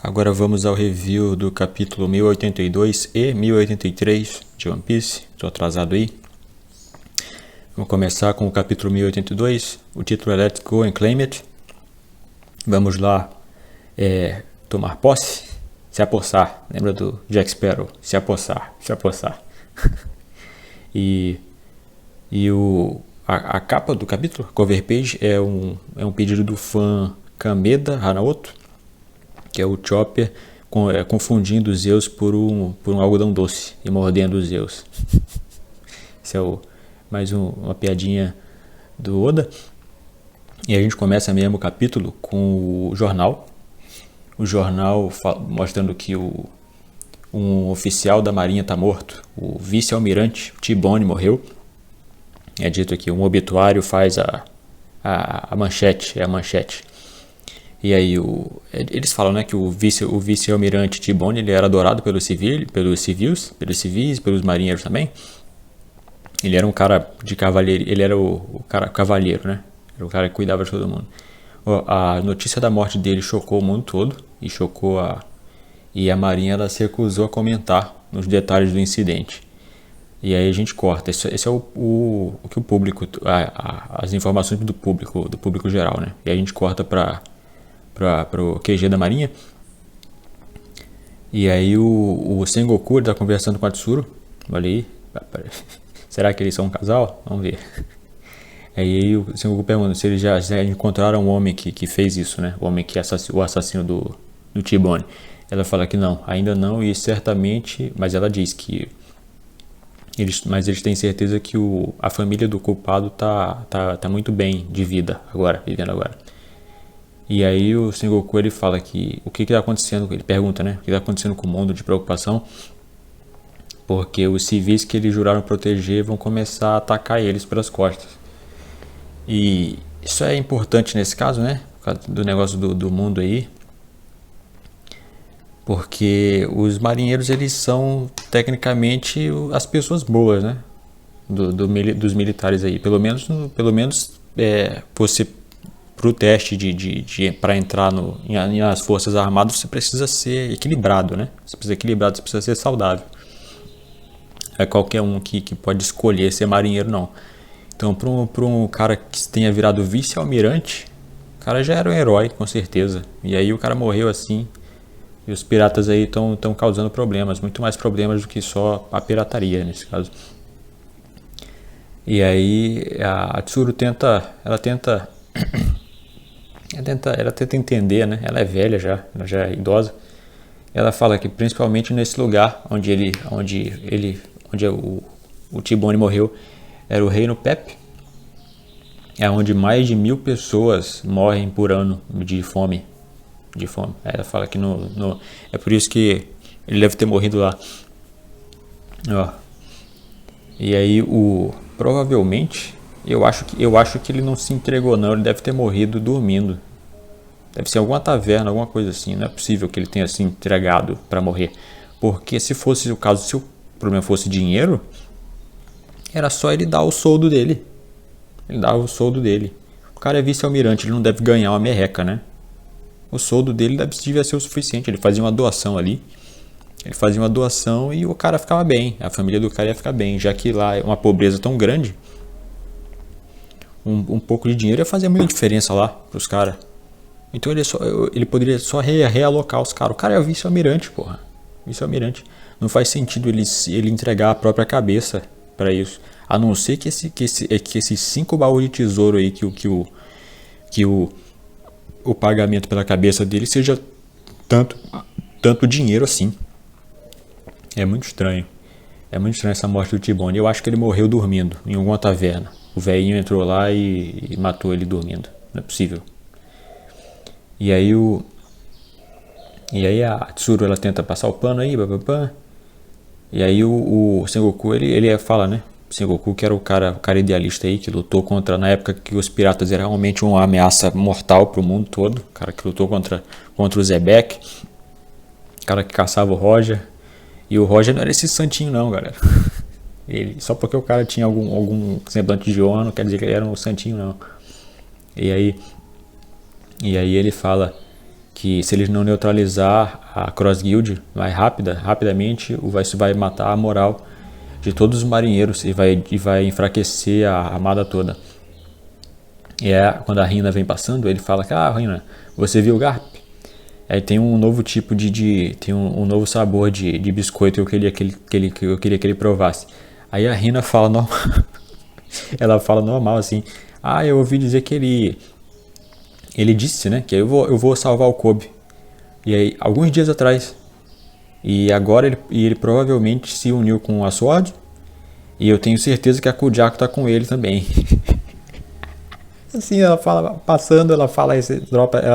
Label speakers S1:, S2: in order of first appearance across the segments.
S1: Agora vamos ao review do capítulo 1082 e 1083 de One Piece. Estou atrasado aí. Vamos começar com o capítulo 1082. O título é Let's Go and Claim It. Vamos lá tomar posse, se apossar. Lembra do Jack Sparrow? Se apossar, se apossar. A capa do capítulo, cover page, é um pedido do fã Kameda Hanaoto, que é o Chopper confundindo os Zeus por um algodão doce e mordendo os Zeus. Esse é mais uma piadinha do Oda. E a gente começa mesmo o capítulo com o jornal. O jornal mostrando que um oficial da marinha está morto. O vice-almirante T-Bone morreu. É dito aqui, um obituário faz a manchete, é a manchete. E aí eles falam, né, que o vice-almirante T-Bone, ele era adorado pelos civis, pelos marinheiros também. Ele era um cara de cavalheiro, ele era o cara cavalheiro, né? Era o cara que cuidava de todo mundo. A notícia da morte dele chocou o mundo todo e a marinha ela se recusou a comentar nos detalhes do incidente. E aí a gente corta. Esse é o que o público, as informações do público geral, né? E aí a gente corta para o QG da marinha. E aí o Sengoku está conversando com a Tsuru. Olha aí. Será que eles são um casal? Vamos ver. Aí o Sengoku pergunta se eles já encontraram um homem que fez isso, né? O homem o assassino do T-Bone. Ela fala que não, ainda não, e certamente, mas ela diz que eles têm certeza que a família do culpado tá muito bem de vida vivendo agora. E aí o Sengoku ele fala que o que está acontecendo, ele pergunta, né? O que está acontecendo com o mundo de preocupação? Porque os civis que eles juraram proteger vão começar a atacar eles pelas costas. E isso é importante nesse caso, né? Por causa do negócio do mundo aí. Porque os marinheiros, eles são tecnicamente as pessoas boas, né? Dos militares aí. Pelo menos você, pro teste para entrar nas forças armadas, você precisa ser equilibrado, né? Você precisa ser equilibrado, você precisa ser saudável. É qualquer um que pode escolher ser marinheiro, não. Então, para um cara que tenha virado vice-almirante, o cara já era um herói, com certeza. E aí o cara morreu assim. E os piratas aí estão causando problemas, muito mais problemas do que só a pirataria nesse caso. E aí a Tsuru tenta entender, né? Ela é velha já, ela já é idosa. Ela fala que principalmente nesse lugar onde o T-Bone morreu, era o Reino Pep, é onde mais de 1000 pessoas morrem por ano de fome. Ela fala que é por isso que ele deve ter morrido lá. Ó. E aí provavelmente eu acho que ele não se entregou não, ele deve ter morrido dormindo. Deve ser alguma taverna, alguma coisa assim. Não é possível que ele tenha se entregado para morrer. Porque se fosse o caso, se o problema fosse dinheiro, era só ele dar o soldo dele. Ele dava o soldo dele. O cara é vice-almirante, ele não deve ganhar uma merreca, né? O soldo dele devia ser o suficiente. Ele fazia uma doação ali. Ele fazia uma doação e o cara ficava bem. A família do cara ia ficar bem. Já que lá é uma pobreza tão grande, um pouco de dinheiro ia fazer muita diferença lá pros caras. Então ele poderia só realocar os caras. O cara é o vice-almirante, porra. Vice-almirante. Não faz sentido ele entregar a própria cabeça para isso. A não ser que esses 5 baús de tesouro aí que o pagamento pela cabeça dele seja tanto dinheiro assim. É muito estranho. É muito estranho essa morte do T-Bone. Eu acho que ele morreu dormindo em alguma taverna. O velhinho entrou lá e matou ele dormindo. Não é possível. E aí a Tsuru ela tenta passar o pano aí, e aí o Sengoku ele fala, né? O Sengoku que era o cara idealista aí que lutou na época que os piratas eram realmente uma ameaça mortal pro mundo todo, o cara que lutou contra o Zebek, o cara que caçava o Roger, e o Roger não era esse santinho não, galera. Só porque o cara tinha algum semblante de honra não quer dizer que ele era um santinho não. E aí ele fala que se eles não neutralizar a Cross Guild rapidamente, isso vai matar a moral de todos os marinheiros e vai enfraquecer a armada toda. E quando a Rina vem passando, ele fala que, Rina, você viu o Garp? Aí tem um novo tipo tem um novo sabor de biscoito que eu queria que ele provasse. Aí a Rina fala normal, ela fala normal assim, eu ouvi dizer que ele disse, né, que eu vou salvar o Kobe. E aí, alguns dias atrás, e agora ele provavelmente se uniu com a Sword, e eu tenho certeza que a Kujako tá com ele também. Assim, ela fala, passando, ela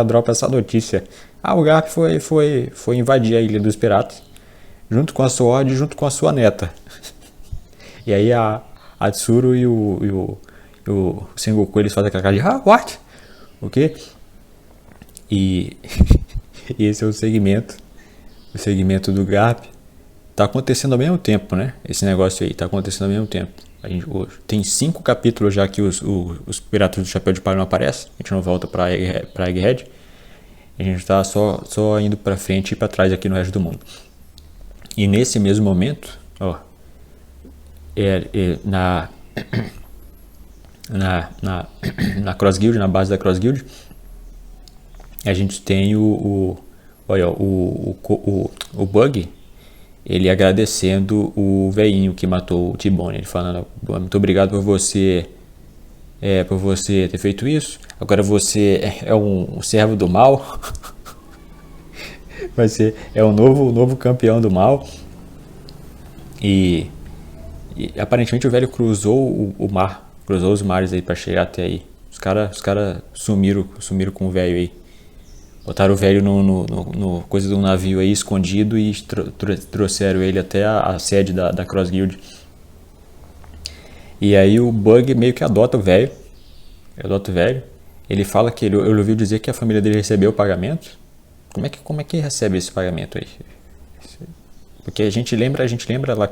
S1: dropa essa notícia. O Garp foi invadir a Ilha dos Piratas, junto com a Sword e junto com a sua neta. E aí a Tsuru e o Sengoku, eles fazem aquela cara de, what? O quê? E esse é o segmento do Garp. Tá acontecendo ao mesmo tempo, né? Esse negócio aí tá acontecendo ao mesmo tempo. Hoje tem 5 capítulos já que os Piratas do Chapéu de Palha não aparecem. A gente não volta pra Egghead. A gente tá só indo pra frente e pra trás aqui no resto do mundo. E nesse mesmo momento, na Cross Guild, na base da Cross Guild, a gente tem o Bug, ele agradecendo o velhinho que matou o T-Bone, ele falando, muito obrigado por você ter feito isso, agora você é um servo do mal, é o novo campeão do mal, e aparentemente o velho cruzou cruzou os mares aí pra chegar até aí. Os cara sumiram com o velho aí. Botaram o velho no coisa do navio aí escondido e trouxeram ele até a sede da Cross Guild. E aí o Bug meio que adota o velho. Ele fala que ele ouviu dizer que a família dele recebeu o pagamento. Como é que recebe esse pagamento aí? Porque a gente lembra lá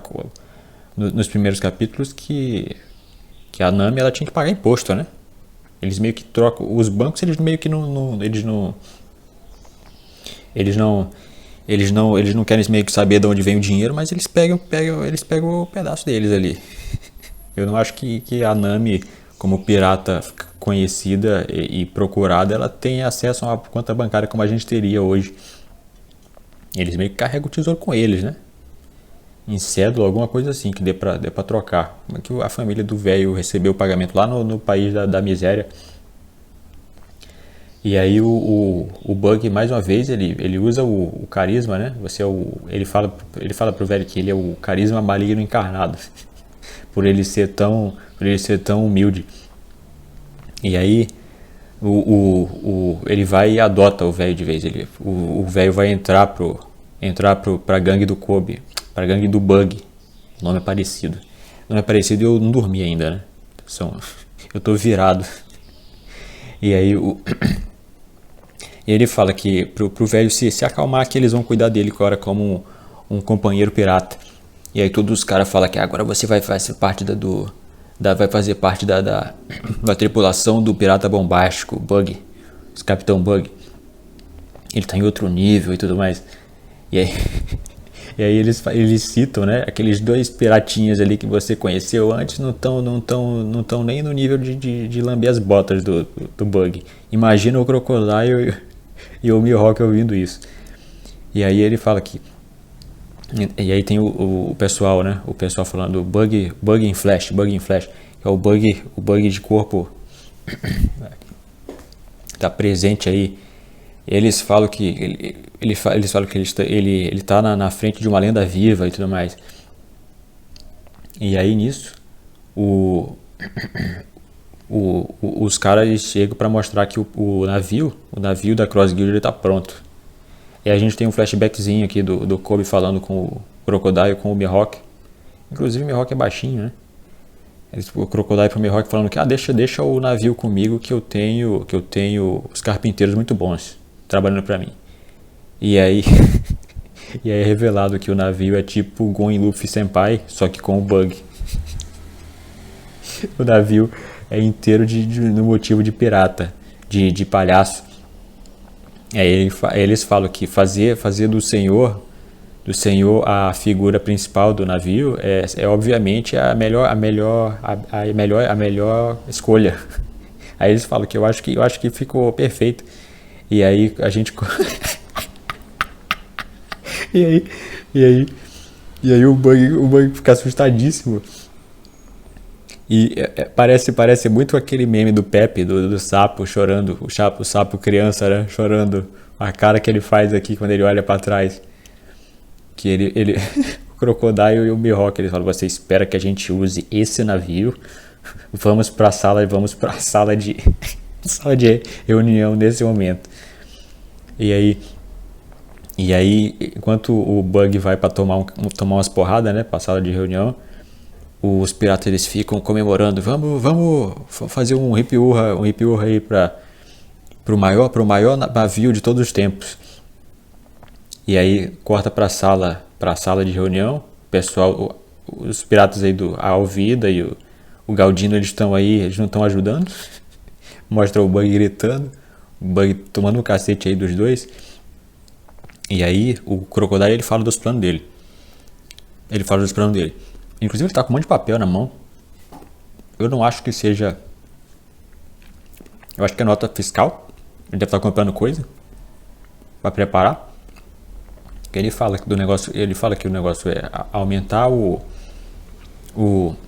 S1: nos primeiros capítulos que a Nami ela tinha que pagar imposto, né? Eles meio que trocam os bancos, eles meio que eles não querem meio que saber de onde vem o dinheiro, mas eles pegam o pedaço deles ali. Eu não acho que a Nami, como pirata conhecida e procurada, ela tem acesso a uma conta bancária como a gente teria hoje. Eles meio que carregam o tesouro com eles, né? Em cédula, alguma coisa assim, que dê pra trocar. Como é que a família do velho recebeu o pagamento lá no país da miséria? E aí o Bug, mais uma vez, ele usa o carisma, né? Ele fala pro velho que ele é o carisma maligno encarnado. por ele ser tão humilde. E aí ele vai e adota o velho de vez. O velho vai entrar pra gangue do Kobe, pra gangue do Bug. O nome é parecido. E eu não dormi ainda, né? Eu tô virado. E aí ele fala que pro velho se acalmar, que eles vão cuidar dele agora como um companheiro pirata. E aí todos os caras falam que agora você vai fazer parte da tripulação do pirata bombástico, Bug, o Capitão Bug. Ele tá em outro nível e tudo mais. E aí eles citam, né, aqueles 2 piratinhas ali que você conheceu antes não tão nem no nível de lamber as botas do Bug. Imagina o Crocodile e o Mihawk ouvindo isso. E aí ele fala que... E aí tem o pessoal, né? O pessoal falando Bug em Flash, que é o Bug de corpo tá presente aí. Eles falam que ele tá na frente de uma lenda viva e tudo mais. E aí nisso os caras chegam para mostrar que o navio da Cross Guild ele tá pronto. E a gente tem um flashbackzinho aqui do Kobe falando com o Crocodile, com o Mihawk. Inclusive o Mihawk é baixinho, né? O Crocodile pro Mihawk falando que deixa o navio comigo que eu tenho os carpinteiros muito bons trabalhando pra mim. E aí é revelado que o navio é tipo o Gon e Luffy Senpai, só que com o Bug. O navio é inteiro no motivo de pirata, de palhaço. Eles falam que fazer do Senhor a figura principal do navio é obviamente a melhor escolha. Aí eles falam que eu acho que ficou perfeito. E aí a gente e aí e aí e aí o Bug fica assustadíssimo. E parece muito aquele meme do Pepe, do sapo chorando, o sapo criança, né, chorando, a cara que ele faz aqui quando ele olha pra trás. Que ele o Crocodile e o Mihawk, eles falam: você espera que a gente use esse navio? Vamos pra sala de sala de reunião nesse momento. E aí enquanto o Bug vai pra tomar umas porradas, né, pra sala de reunião, os piratas eles ficam comemorando: vamos fazer um hip-hurra aí pro maior navio de todos os tempos. E aí corta pra sala de reunião, o pessoal, os piratas aí do Alvida e o Galdino, eles estão aí, eles não estão ajudando. Mostra o Bug gritando, o Bug tomando um cacete aí dos dois. E aí o Crocodile ele fala dos planos dele. Inclusive ele tá com um monte de papel na mão. Eu não acho que seja. Eu acho que é nota fiscal. Ele deve estar comprando coisa para preparar. Ele fala que o negócio é aumentar o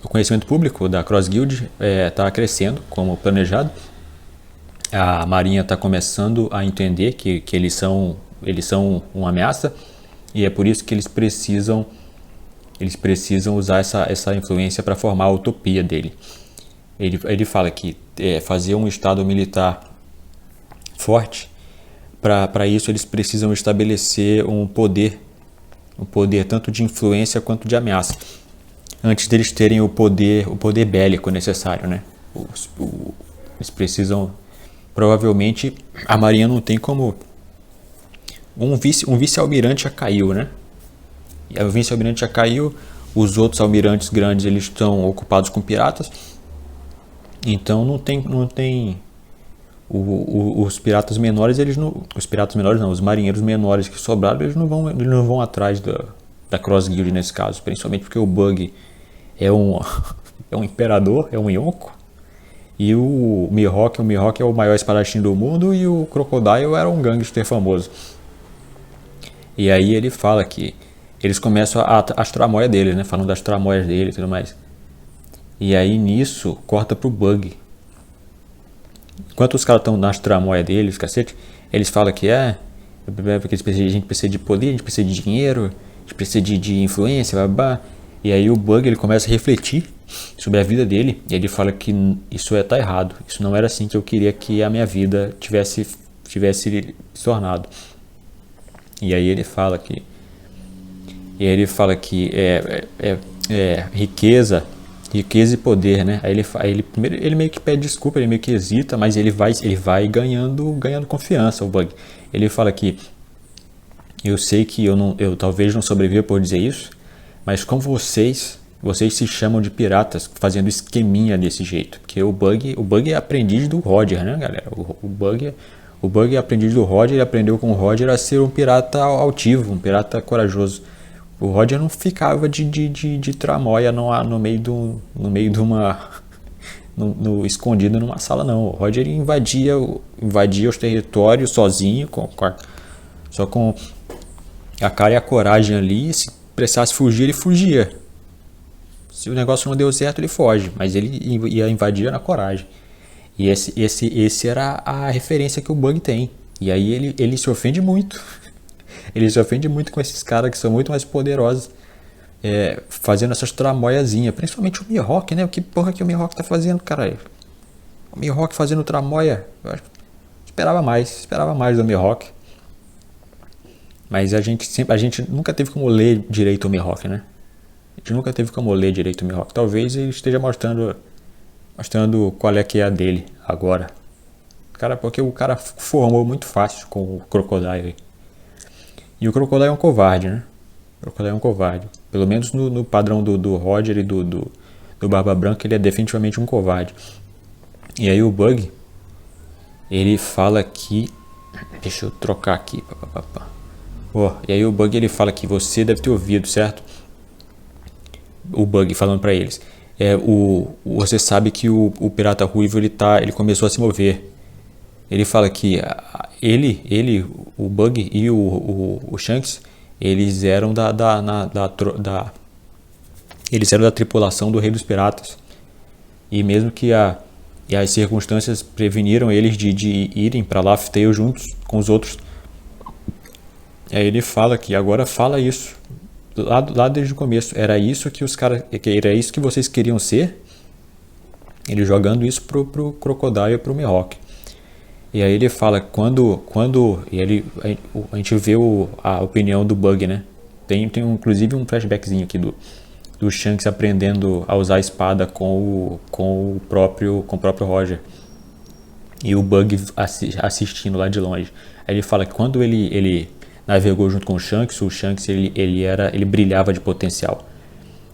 S1: conhecimento público da Cross Guild, está crescendo como planejado. A Marinha está começando a entender que eles são uma ameaça, e é por isso que eles precisam usar essa influência para formar a utopia dele. Ele fala que fazer um estado militar forte, para isso eles precisam estabelecer um poder tanto de influência quanto de ameaça, antes deles terem o poder bélico necessário, né? Eles precisam, provavelmente a Marinha não tem como um vice-almirante já caiu, né? E o vice-almirante já caiu, os outros almirantes grandes eles estão ocupados com piratas, então não tem os piratas menores, os marinheiros menores que sobraram, eles não vão atrás da Cross Guild nesse caso, principalmente porque o Bug é um imperador, é um Yonko, e o Mihawk é o maior espadachim do mundo, e o Crocodile era um gangster famoso. E aí ele fala que eles começam as tramóias dele, né, falando das tramóias dele e tudo mais. E aí nisso corta pro Bug. Enquanto os caras estão nas tramóias deles, cacete, eles falam que porque a gente precisa de poder, a gente precisa de dinheiro, a gente precisa de influência, babá. E aí o Bug ele começa a refletir sobre a vida dele, e ele fala que isso tá errado, isso não era assim que eu queria que a minha vida tivesse se tornado. E aí ele fala que riqueza e poder, né? Aí ele primeiro ele meio que pede desculpa, ele meio que hesita, mas ele vai ganhando confiança, o Bug. Ele fala que eu sei que eu talvez não sobreviva por dizer isso, mas como vocês se chamam de piratas fazendo esqueminha desse jeito, porque o Bug é aprendiz do Roger, né, galera? O Bug é aprendiz do Roger, ele aprendeu com o Roger a ser um pirata altivo, um pirata corajoso. O Roger não ficava de tramóia no meio de uma escondido numa sala, não. O Roger invadia os territórios sozinho, só com a cara e a coragem ali. Se precisasse fugir, ele fugia. Se o negócio não deu certo, ele foge, mas ele ia invadir na coragem. E esse era a referência que o Bug tem. E aí ele se ofende muito. Ele se ofende muito com esses caras que são muito mais poderosos, fazendo essas tramóiazinhas. Principalmente o Mihawk, né? Que porra que o Mihawk tá fazendo, cara? O Mihawk fazendo tramóia. Esperava mais do Mihawk. Mas a gente nunca teve como ler direito o Mihawk, né? Talvez ele esteja mostrando qual é que é a dele agora. Cara, porque o cara formou muito fácil com o Crocodile. E o Crocodile é um covarde, né? Pelo menos no padrão do Roger e do Barba Branca, ele é definitivamente um covarde. E aí o Bug, ele fala que Deixa eu trocar aqui. E aí o Bug ele fala que você deve ter ouvido, certo? O Bug falando pra eles. Você sabe que o Pirata Ruivo ele começou a se mover. Ele fala que o Bug e o Shanks, eles eram eles eram da tripulação do Rei dos Piratas. E mesmo que as circunstâncias preveniram eles de irem pra Laugh Tale juntos com os outros. Aí ele fala que agora fala isso. Lá desde o começo. Era isso que vocês queriam ser? Ele jogando isso pro Crocodile e pro Mihawk. E aí ele fala a gente vê a opinião do Bug, né? Tem inclusive um flashbackzinho aqui do Shanks aprendendo a usar a espada com o próprio Roger. E o Bug assistindo lá de longe. Aí ele fala que quando ele navegou junto com o Shanks ele brilhava de potencial.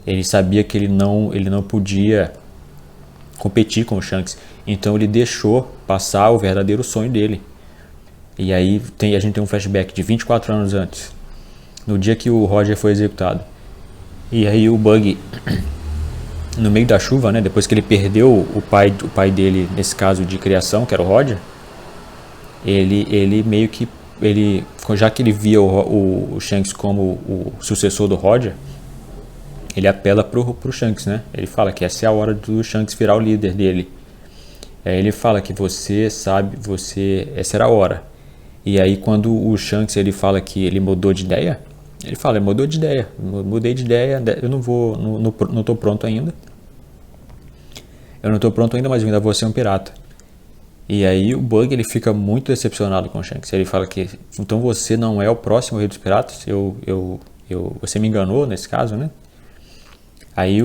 S1: Ele sabia que ele não podia competir com o Shanks, então ele deixou passar o verdadeiro sonho dele. E aí a gente tem um flashback de 24 anos antes, no dia que o Roger foi executado. E aí o Bug, no meio da chuva, né, depois que ele perdeu o pai dele, nesse caso de criação, que era o Roger, ele meio que já que ele via o Shanks como o sucessor do Roger, ele apela pro Shanks, né? Ele fala que essa é a hora do Shanks virar o líder dele. Aí ele fala que essa era a hora. E aí quando o Shanks ele fala que ele mudou de ideia, ele fala, mudei de ideia, eu não tô pronto ainda. Eu não tô pronto ainda, mas eu ainda vou ser um pirata. E aí o Bug ele fica muito decepcionado com o Shanks. Ele fala que então você não é o próximo Rei dos Piratas, você me enganou nesse caso, né? Aí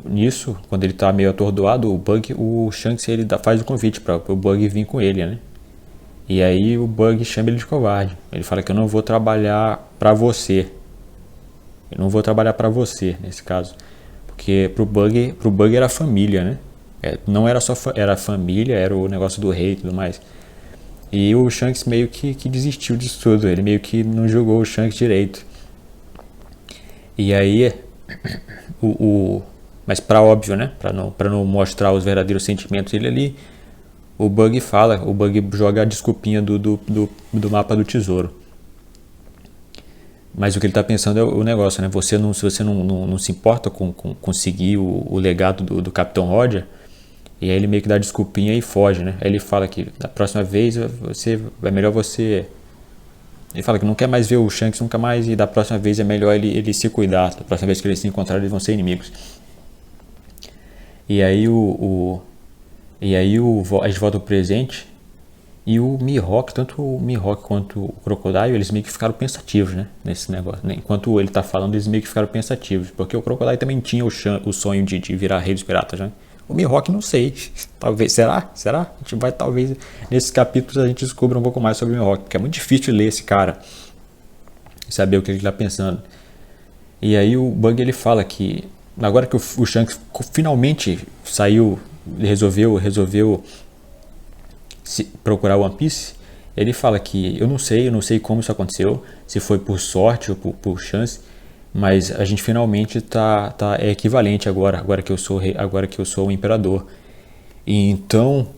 S1: nisso, quando ele tá meio atordoado, o Shanks ele faz o convite para o Bug vir com ele, né? E aí o Bug chama ele de covarde. Ele fala que eu não vou trabalhar para você. Eu não vou trabalhar para você nesse caso, porque pro Bug era família, né? Não era só era família, era o negócio do rei e tudo mais. E o Shanks meio que desistiu disso tudo. Ele meio que não jogou o Shanks direito. E aí mas para óbvio, né? Para não mostrar os verdadeiros sentimentos dele ali, o Bug joga a desculpinha do mapa do tesouro. Mas o que ele está pensando é o negócio, né? Se você não se importa com conseguir o legado do Capitão Roger, e aí ele meio que dá desculpinha e foge, né? Aí ele fala que da próxima vez é melhor você... Ele fala que não quer mais ver o Shanks nunca mais, e da próxima vez é melhor ele se cuidar. Da próxima vez que eles se encontrarem, eles vão ser inimigos. E aí a gente volta ao presente, e o Mihawk, tanto o Mihawk quanto o Crocodile, eles meio que ficaram pensativos, né, nesse negócio, né? Enquanto ele tá falando, eles meio que ficaram pensativos, porque o Crocodile também tinha o sonho de virar Rei dos Piratas, né? O Mihawk não sei, talvez, será? A gente vai, talvez, nesses capítulos a gente descubra um pouco mais sobre o Mihawk, porque é muito difícil ler esse cara e saber o que ele tá pensando. E aí o Bug ele fala que agora que o Shanks finalmente saiu, resolveu procurar One Piece, ele fala que eu não sei como isso aconteceu, se foi por sorte ou por chance, mas a gente finalmente é equivalente agora que eu sou rei, agora que eu sou o imperador. E então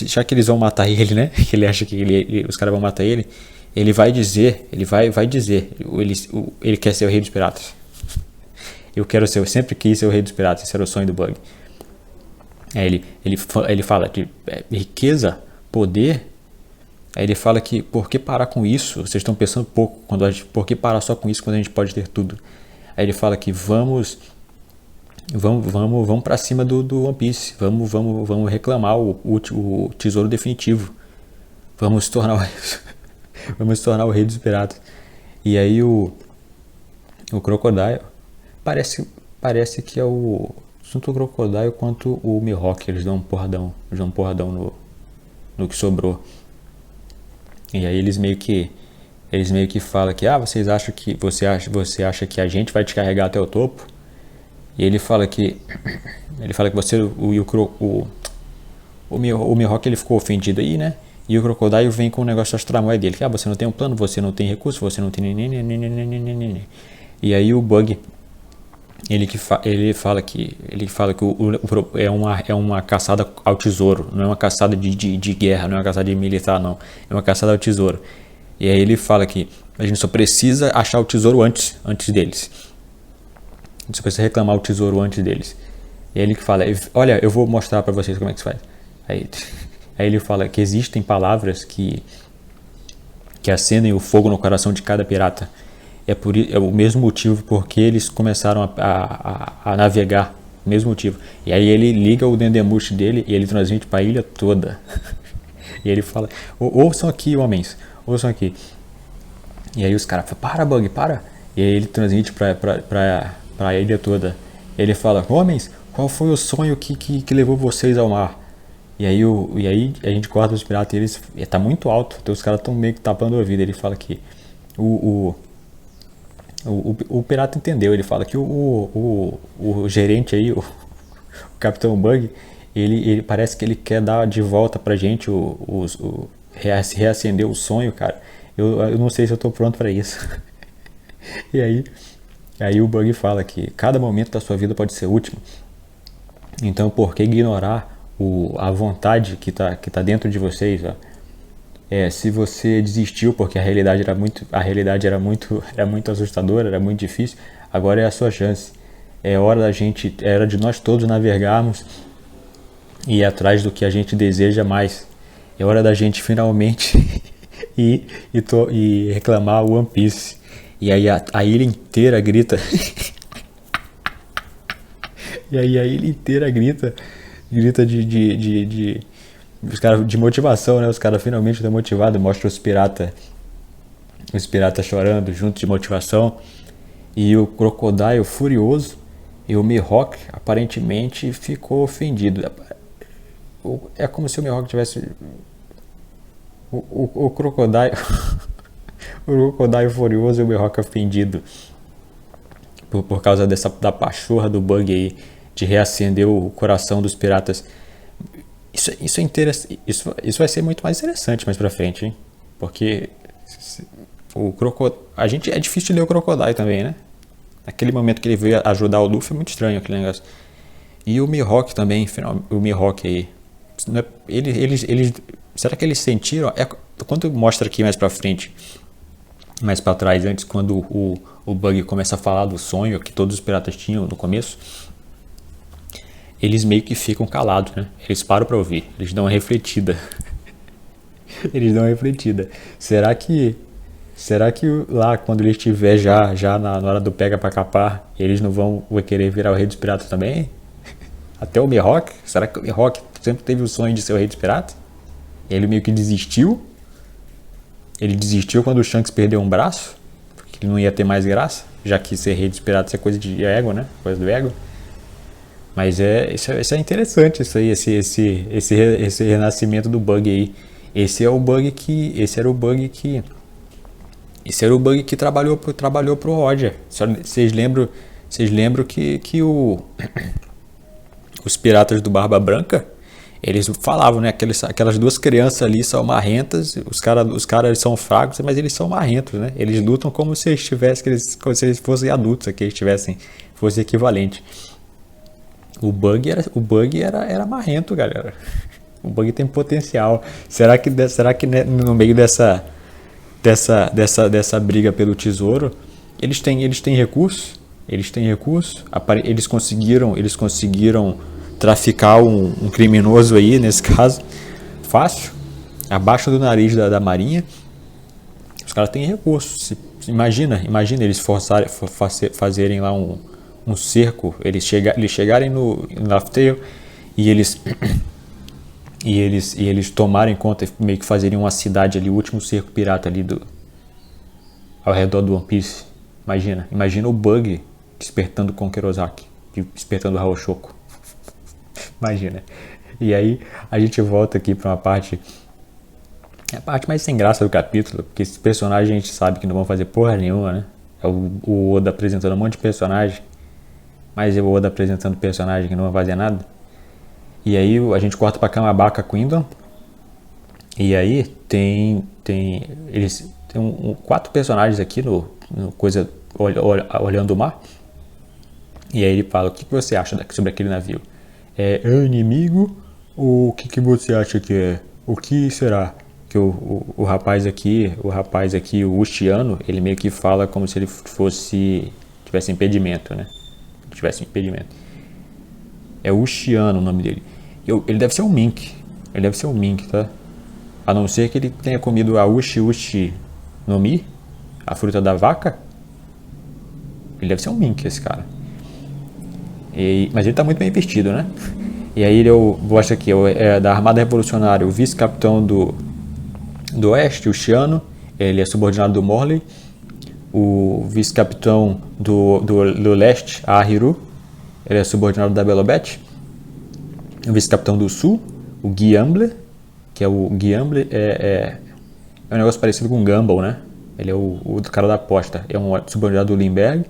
S1: já que eles vão matar ele, né? Que ele acha que os caras vão matar ele, ele vai dizer, ele quer ser o Rei dos Piratas. Eu sempre quis ser o Rei dos Piratas, esse era o sonho do Bug. Aí ele fala de riqueza, poder. Aí ele fala que por que parar com isso? Vocês estão pensando pouco, por que parar só com isso quando a gente pode ter tudo? Aí ele fala que vamos para cima do One Piece, vamos reclamar o tesouro definitivo, vamos tornar o Rei dos Piratas. E aí o Crocodile parece que é tanto o Crocodile quanto o Mihawk, eles dão um porradão no que sobrou. E aí eles meio que falam que você acha que a gente vai te carregar até o topo? E ele fala que você o Mihawk ele ficou ofendido aí, né? E o Crocodile vem com o negócio das tramóias dele. Ah, você não tem um plano, você não tem recurso, você não tem... E aí o Bug, ele fala que é uma caçada ao tesouro. Não é uma caçada de guerra, não é uma caçada de militar, não. É uma caçada ao tesouro. E aí ele fala que a gente só precisa achar o tesouro antes deles. A gente só precisa reclamar o tesouro antes deles. E aí ele fala, olha, eu vou mostrar pra vocês como é que se faz. Aí ele fala que existem palavras que acendem o fogo no coração de cada pirata. É o mesmo motivo porque eles começaram a navegar. O mesmo motivo. E aí ele liga o Dendemushi dele e ele transmite para a ilha toda. E ele fala, ouçam aqui, homens, ouçam aqui. E aí os caras falam, para, Bug, para. E aí ele transmite para a ilha toda. Ele fala, homens, qual foi o sonho que levou vocês ao mar? E aí a gente corta os piratas e eles... tá muito alto, então os caras estão meio que tapando o ouvido. Ele fala que o pirata entendeu. Ele fala que o gerente aí, o Capitão Bug, ele parece que ele quer dar de volta pra gente reacender o sonho, cara. Eu não sei se eu tô pronto pra isso. E aí o Bug fala que cada momento da sua vida pode ser o último. Então por que ignorar a vontade que tá dentro de vocês, ó? Se você desistiu porque a realidade era muito assustadora, era muito difícil, agora é a sua chance. Era de nós todos navegarmos e ir atrás do que a gente deseja mais. É hora da gente finalmente ir e reclamar o One Piece. E aí a ilha inteira grita. E aí a ilha inteira grita os caras de motivação, né? Os caras finalmente estão motivados, mostra os piratas chorando junto de motivação. E o Crocodile furioso e o Mihawk aparentemente ficou ofendido. É como se o Mihawk tivesse o Crocodile o Crocodile furioso e o Mihawk ofendido por causa da pachorra do Bug aí de reacender o coração dos piratas. Isso é interessante. Isso vai ser muito mais interessante mais pra frente, hein? Porque a gente é difícil de ler o Crocodile também, né? Aquele momento que ele veio ajudar o Luffy é muito estranho aquele negócio. E o Mihawk também, o Mihawk aí. Eles será que eles sentiram? Quando mostra aqui mais pra frente, mais pra trás, antes, quando o Bug começa a falar do sonho que todos os piratas tinham no começo, eles meio que ficam calados, né? Eles param pra ouvir, eles dão uma refletida. Será que lá, quando ele estiver já na hora do pega pra capar, eles não vão querer virar o rei dos piratas também? Até o Mihawk? Será que o Mihawk sempre teve o sonho de ser o rei dos piratas? Ele meio que desistiu? Ele desistiu quando o Shanks perdeu um braço? Porque ele não ia ter mais graça? Já que ser rei dos piratas é coisa de ego, né? Coisa do ego. Mas isso é interessante, isso aí, esse renascimento do Bug aí. Esse era o Bug que trabalhou pro Roger. Vocês lembram que os piratas do Barba Branca, eles falavam, né? Aquelas duas crianças ali são marrentas, os caras são fracos, mas eles são marrentos, né? Eles lutam como se eles fossem adultos, que eles fosse equivalente. O Bug era marrento, galera. O Bug tem potencial. Será que no meio dessa briga pelo tesouro, eles têm recursos? Eles conseguiram traficar um criminoso aí, nesse caso, fácil, abaixo do nariz da marinha. Os caras têm recursos. Imagina eles fazerem lá um cerco, eles chegarem no Laugh Tale e eles tomarem conta, meio que fazerem uma cidade ali, o último cerco pirata ali ao redor do One Piece. Imagina o Bug despertando com Kurosaki, despertando o Haoshoku. Imagina. E aí a gente volta aqui para a parte mais sem graça do capítulo, porque esses personagens a gente sabe que não vão fazer porra nenhuma, né? É o Oda apresentando um monte de personagem, mas é o Oda apresentando personagem que não vai fazer nada. E aí a gente corta pra Camabaca Queendom. E aí tem 4 personagens aqui no coisa olhando o mar. E aí ele fala: o que você acha sobre aquele navio? É inimigo? Ou o que você acha que é? O que será? Que o rapaz aqui, o Uchiano, ele meio que fala como se ele tivesse impedimento, né? Tivesse impedimento. É Uchiano o nome dele. Ele deve ser um mink. Ele deve ser um mink, tá? A não ser que ele tenha comido a Uchi no Mi, a fruta da vaca. Ele deve ser um mink, esse cara. Mas ele tá muito bem vestido, né? E aí eu gosto aqui, é da Armada Revolucionária, o vice-capitão do Oeste, o Chiano, ele é subordinado do Morley. O vice-capitão do Leste, a Ahiru, ele é subordinado da Belobete. O vice-capitão do Sul, o Guiamble, que é o Guiamble, é um negócio parecido com o Gumball, né? Ele é o cara da aposta, é um subordinado do Lindbergh.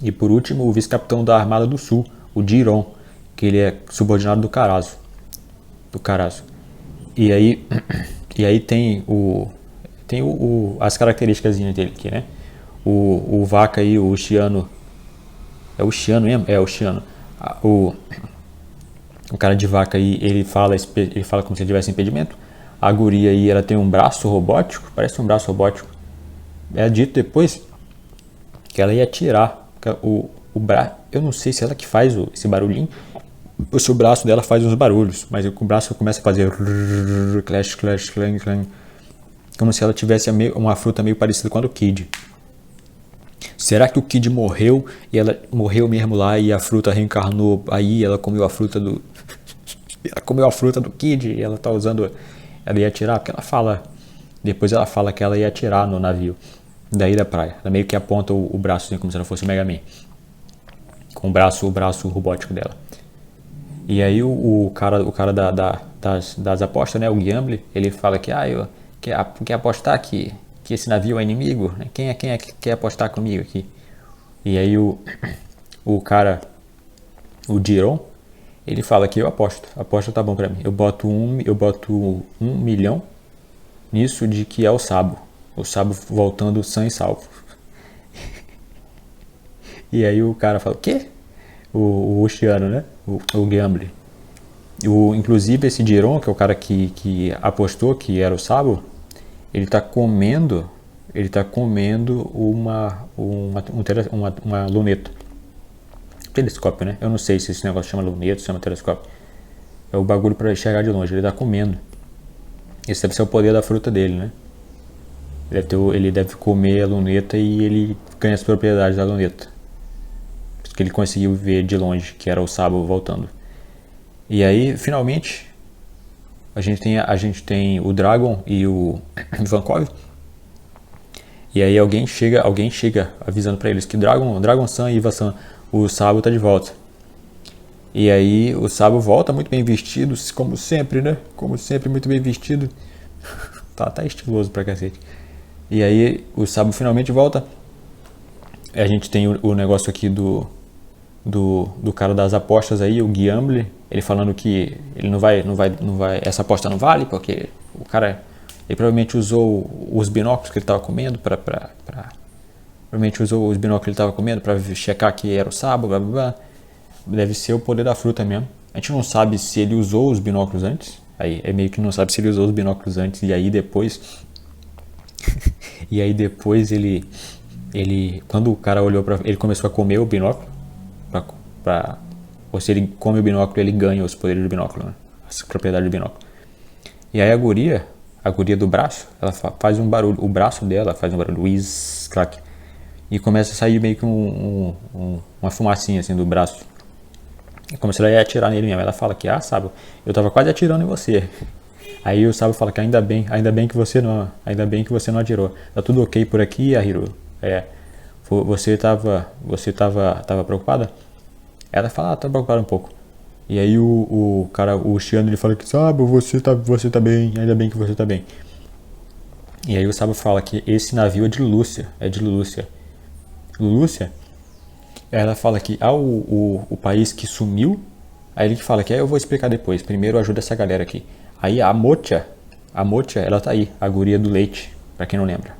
S1: E por último, o vice-capitão da Armada do Sul, o Giron, que ele é subordinado do Carazo. E aí tem as características dele aqui, né? O Vaca aí, o Chiano. É o Chiano mesmo? É o Chiano. O cara de Vaca aí, ele fala como se ele tivesse impedimento. A guria aí, ela tem um braço robótico, parece um braço robótico. É dito depois que ela ia atirar. Eu não sei se ela que faz esse barulhinho ou se o braço dela faz uns barulhos, mas o braço começa a fazer clash, clash, clang, clang, como se ela tivesse uma fruta meio parecida com a do Kid. Será que o Kid morreu e ela morreu mesmo lá e a fruta reencarnou? Aí ela comeu a fruta do Kid e ela tá usando, ela ia atirar, porque depois ela fala que ela ia atirar no navio daí da praia. Ela meio que aponta o braço assim, como se ela fosse o Mega Man, com o braço robótico dela. E aí o cara das apostas, né, o Gamble, ele fala que quer apostar que esse navio é inimigo, né? Quem é que quer apostar comigo aqui? E aí o Giron, ele fala que eu aposta tá bom pra mim. Eu boto 1 milhão nisso de que é o Sabo voltando sã e salvo. E aí o cara fala: o quê? O Oceano, né? O Gamble. Inclusive esse Giron, que é o cara que apostou que era o Sabo, ele tá comendo uma luneta. Telescópio, né? Eu não sei se esse negócio chama luneta, chama telescópio. É o bagulho para enxergar de longe. Ele tá comendo. Esse deve ser o poder da fruta dele, né? Ele deve comer a luneta e ele ganha as propriedades da luneta. Porque ele conseguiu ver de longe que era o Sabo voltando. E aí, finalmente, a gente tem o Dragon e o Ivankov. E aí alguém chega avisando pra eles que Dragon-san e Iva-san, o Sabo tá de volta. E aí o Sabo volta muito bem vestido, como sempre, né? Como sempre, muito bem vestido. tá estiloso pra cacete. E aí o Sabo finalmente volta. A gente tem o negócio aqui do cara das apostas aí, o Guiamble, ele falando que ele não vai, essa aposta não vale, porque o cara, ele provavelmente usou os binóculos que ele estava comendo para checar que era o Sabo, blá blá blá. Deve ser o poder da fruta mesmo. A gente não sabe se ele usou os binóculos antes. Aí é meio que não sabe se ele usou os binóculos antes e aí depois ele quando o cara olhou para ele começou a comer o binóculo ou se ele come o binóculo, ele ganha os poderes do binóculo, né? As propriedades do binóculo. E aí a guria do braço, ela faz um barulho, o braço dela faz um barulho, whiz, clack, e começa a sair meio que uma fumacinha assim do braço. É como se ela ia atirar nele mesmo. Ela fala que, Sabo, eu tava quase atirando em você. Aí o Sabo fala que ainda bem que você não atirou. Tá tudo ok por aqui, Ahiru? Você tava preocupada? Ela fala, tá preocupada um pouco. E aí o Shiano, ele fala que, Sabo, você tá bem, ainda bem que você tá bem. E aí o Sabo fala que esse navio é de Lúcia. Lúcia? Ela fala que o país que sumiu Aí ele fala que eu vou explicar depois, primeiro ajuda essa galera aqui. Aí a Mocha, ela tá aí, a guria do leite, pra quem não lembra.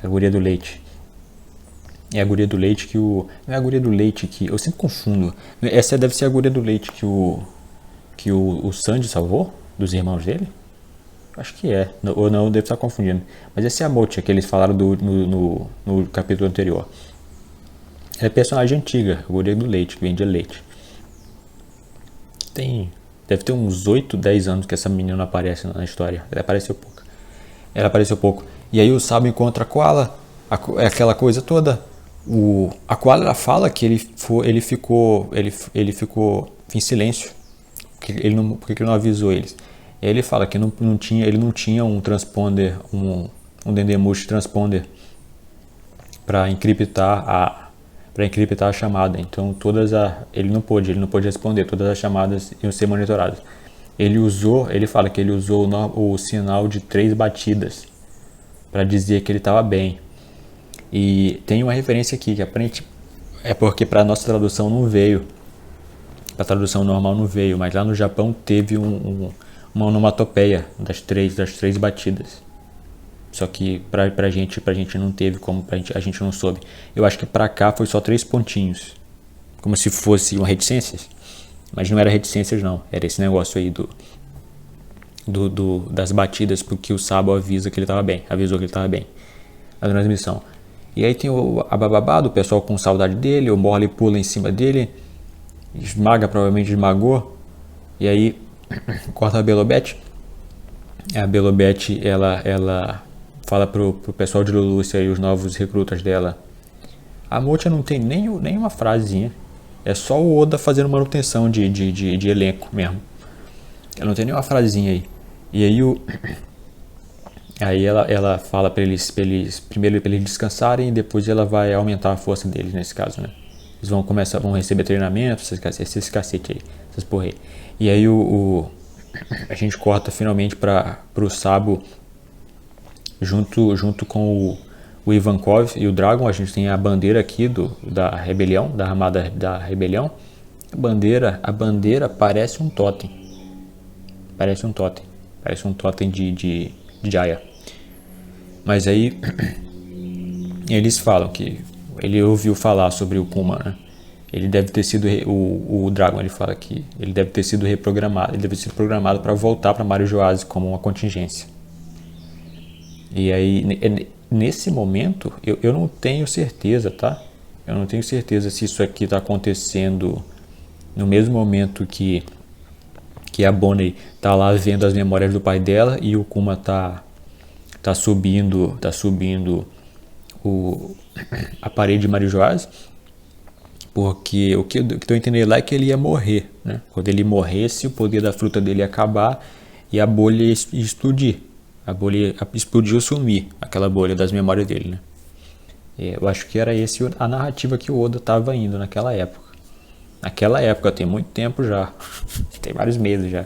S1: A guria do leite. É a guria do leite que o... Não é a guria do leite que... Eu sempre confundo. Essa deve ser a guria do leite que o Sanji salvou? Dos irmãos dele? Acho que é. Ou não, devo estar confundindo. Mas essa é a Mocha que eles falaram no capítulo anterior. Ela é personagem antiga, a guria do leite, que vendia leite. Deve ter uns 8, 10 anos que essa menina não aparece na história. Ela apareceu pouco. E aí o Sabo encontra a Koala, aquela coisa toda. A Koala ela fala que ele ficou em silêncio. Porque ele não avisou eles. E aí ele fala que ele não tinha um transponder, um Dendemushi transponder para encriptar a chamada. Então ele não pôde responder, todas as chamadas iam ser monitoradas. Ele fala que ele usou o sinal de 3 batidas para dizer que ele estava bem. E tem uma referência aqui que aparentemente é porque para a nossa tradução não veio, para a tradução normal não veio, mas lá no Japão teve uma onomatopeia das três batidas. Só que pra gente não teve, como a gente não soube. Eu acho que pra cá foi só 3 pontinhos. Como se fosse uma reticências. Mas não era reticências não. Era esse negócio aí das batidas, porque o Sabo avisou que ele estava bem. A transmissão. E aí tem a bababá do pessoal com saudade dele. O Morley pula em cima dele. Provavelmente esmagou. E aí corta a Belobete. A Belobete, ela fala pro pessoal de Lulucia e os novos recrutas dela. A Mocha não tem nenhuma frasezinha. É só o Oda fazendo manutenção de elenco mesmo. Ela não tem nenhuma frasezinha aí. E aí ela fala pra eles primeiro pra eles descansarem e depois ela vai aumentar a força deles nesse caso, né? Eles vão receber treinamento, esses cacete aí, essas porra aí. E aí a gente corta finalmente pro Sabo junto com o Ivankov e o Dragon. A gente tem a bandeira aqui da rebelião, da armada da rebelião. A bandeira parece um totem. Parece um totem de Jaya. Mas aí eles falam que ele ouviu falar sobre o Kuma, né? Ele deve ter sido o Dragon, ele fala que ele deve ter sido reprogramado, ele deve ter sido programado para voltar para Marijoase como uma contingência. E aí nesse momento eu não tenho certeza, tá? Eu não tenho certeza se isso aqui está acontecendo no mesmo momento que a Bonnie tá lá vendo as memórias do pai dela e o Kuma tá subindo a parede de Marijoase. Porque o que eu estou entendendo lá é que ele ia morrer, né? Quando ele morresse, o poder da fruta dele ia acabar e a bolha ia explodir. A bolha explodiu, sumir, aquela bolha das memórias dele, né? Eu acho que era essa a narrativa que o Oda estava indo naquela época. Naquela época, tem muito tempo já. Tem vários meses já.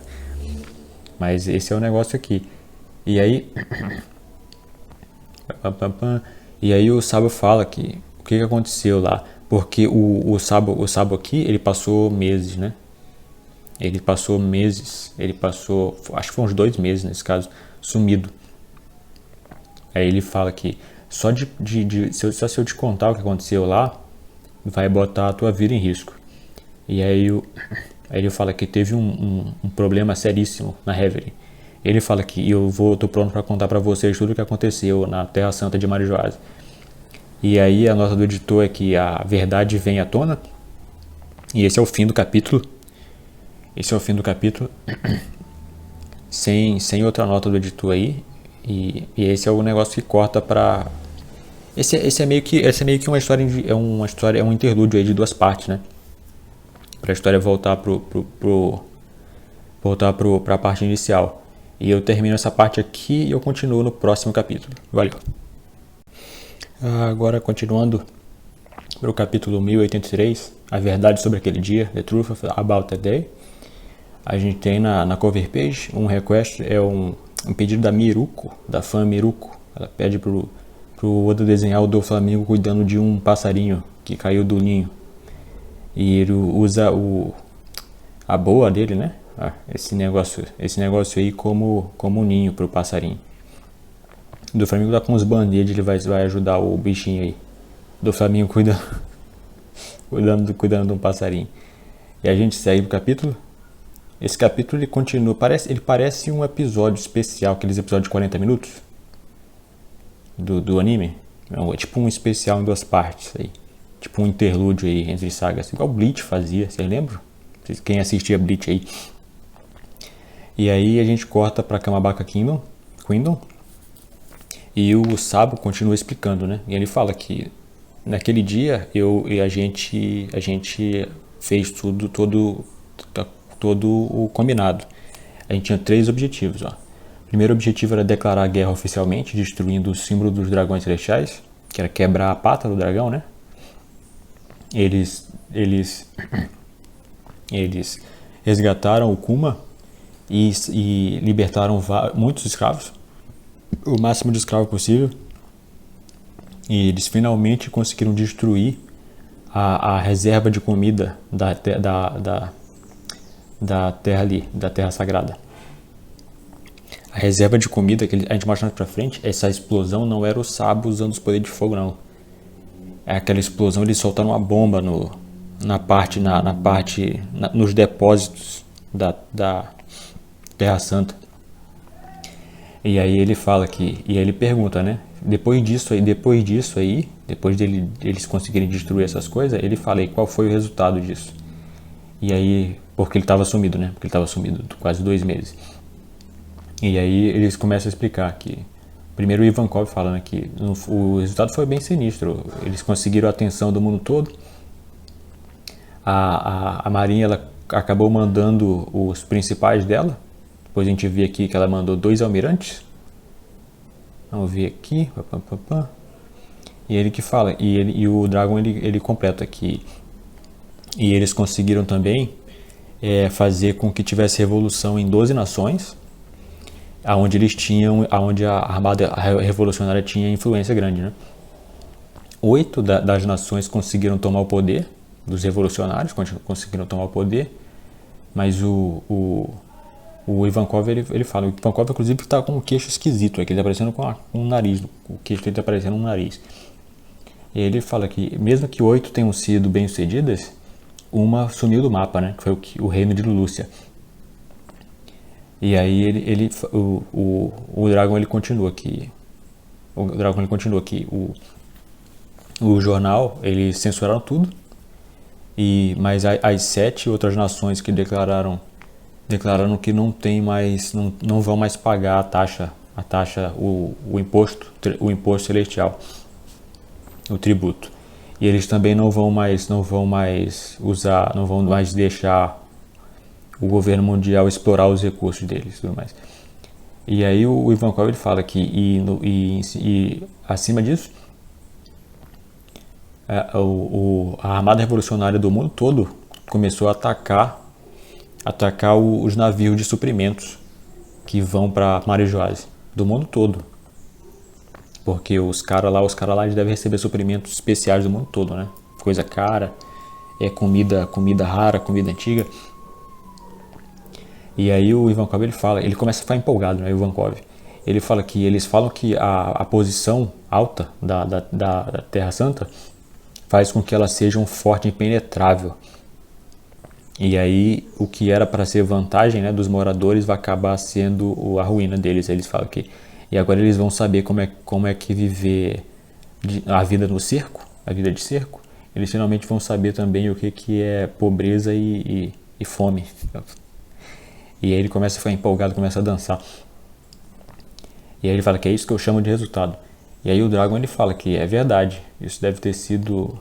S1: Mas esse é o negócio aqui. E aí... E aí o Sabo fala que o que aconteceu lá. Porque o Sabo aqui, ele passou meses, né? Acho que foi uns 2 meses nesse caso, sumido. Aí ele fala que só se eu te contar o que aconteceu lá, vai botar a tua vida em risco. E aí ele fala que teve um problema seríssimo na Reverie. Ele fala que tô pronto para contar para vocês tudo o que aconteceu na Terra Santa de Marijoase. E aí a nota do editor é que a verdade vem à tona. E esse é o fim do capítulo. Sem outra nota do editor aí. E esse é o negócio que corta pra... Esse é meio que uma história, é um interlúdio aí de 2 partes, né? Pra história voltar pra parte inicial. E eu termino essa parte aqui e eu continuo no próximo capítulo. Valeu! Agora continuando para o capítulo 1083, a verdade sobre aquele dia, The Truth About That Day. A gente tem na cover page um request, um pedido da Miruko, da fã Miruko. Ela pede pro Oda desenhar o Doflamingo cuidando de um passarinho que caiu do ninho. E ele usa a boa dele, né? Esse negócio aí como um ninho pro passarinho. Do Flamengo tá com uns band-aid, ele vai ajudar o bichinho aí. Do Flamengo cuidando de um passarinho. E a gente segue pro capítulo. Esse capítulo ele continua, ele parece um episódio especial, aqueles episódios de 40 minutos do anime. É tipo um especial em 2 partes aí. Tipo um interlúdio aí entre sagas, igual o Bleach fazia, vocês lembram? Quem assistia Bleach aí. E aí a gente corta pra Kamabaka Kingdom, e o Sabo continua explicando, né? E ele fala que naquele dia a gente fez todo o combinado. A gente tinha 3 objetivos, ó. O primeiro objetivo era declarar a guerra oficialmente, destruindo o símbolo dos dragões celestiais, que era quebrar a pata do dragão, né? Eles resgataram o Kuma e libertaram muitos escravos, o máximo de escravos possível. E eles finalmente conseguiram destruir a reserva de comida da terra ali, da terra sagrada. A reserva de comida que a gente mostra mais pra frente, essa explosão não era o Sabo usando os poderes de fogo, não. É aquela explosão, eles soltaram uma bomba nos depósitos da Terra Santa. E aí ele fala e aí ele pergunta, né? Depois deles conseguirem destruir essas coisas, ele fala, e qual foi o resultado disso? E aí, porque ele estava sumido, né? Porque ele estava sumido quase 2 meses. E aí eles começam a explicar que primeiro o Ivankov falando que o resultado foi bem sinistro. Eles conseguiram a atenção do mundo todo. A Marinha ela acabou mandando os principais dela. Depois a gente vê aqui que ela mandou 2 almirantes. Vamos ver aqui. E ele que fala. E o Dragon ele completa aqui. E eles conseguiram também fazer com que tivesse revolução em 12 nações. Onde a armada revolucionária tinha influência grande, né? 8 das nações conseguiram tomar o poder, dos revolucionários conseguiram tomar o poder, mas o Ivankov ele fala, o Ivankov inclusive está com um queixo esquisito, ele está parecendo com um nariz, o queixo dele está parecendo um nariz. E ele fala que mesmo que 8 tenham sido bem sucedidas, uma sumiu do mapa, né? Que foi o reino de Lúcia. E aí o Dragon ele continua aqui. O jornal, eles censuraram tudo. Mas as 7 outras nações que declararam que não tem mais, não vão mais pagar a taxa, o imposto celestial, o tributo. E eles também não vão mais deixar o governo mundial explorar os recursos deles e tudo mais. E aí o Ivankov ele fala que acima disso a armada revolucionária do mundo todo começou a atacar os navios de suprimentos que vão para Marijoase, do mundo todo, porque os caras lá eles devem receber suprimentos especiais do mundo todo, né? Coisa cara, comida rara, comida antiga. E aí o Ivankov ele começa a ficar empolgado, né? O Ivankov ele fala que eles falam que a posição alta da Terra Santa faz com que ela seja um forte impenetrável. E aí o que era para ser vantagem, né, dos moradores vai acabar sendo a ruína deles. Eles falam que e agora eles vão saber como é que viver a vida no cerco, a vida de cerco. Eles finalmente vão saber também o que é pobreza e fome. E aí ele começa a ficar empolgado, começa a dançar. E aí ele fala que é isso que eu chamo de resultado. E aí o Dragon ele fala que é verdade. Isso deve ter sido...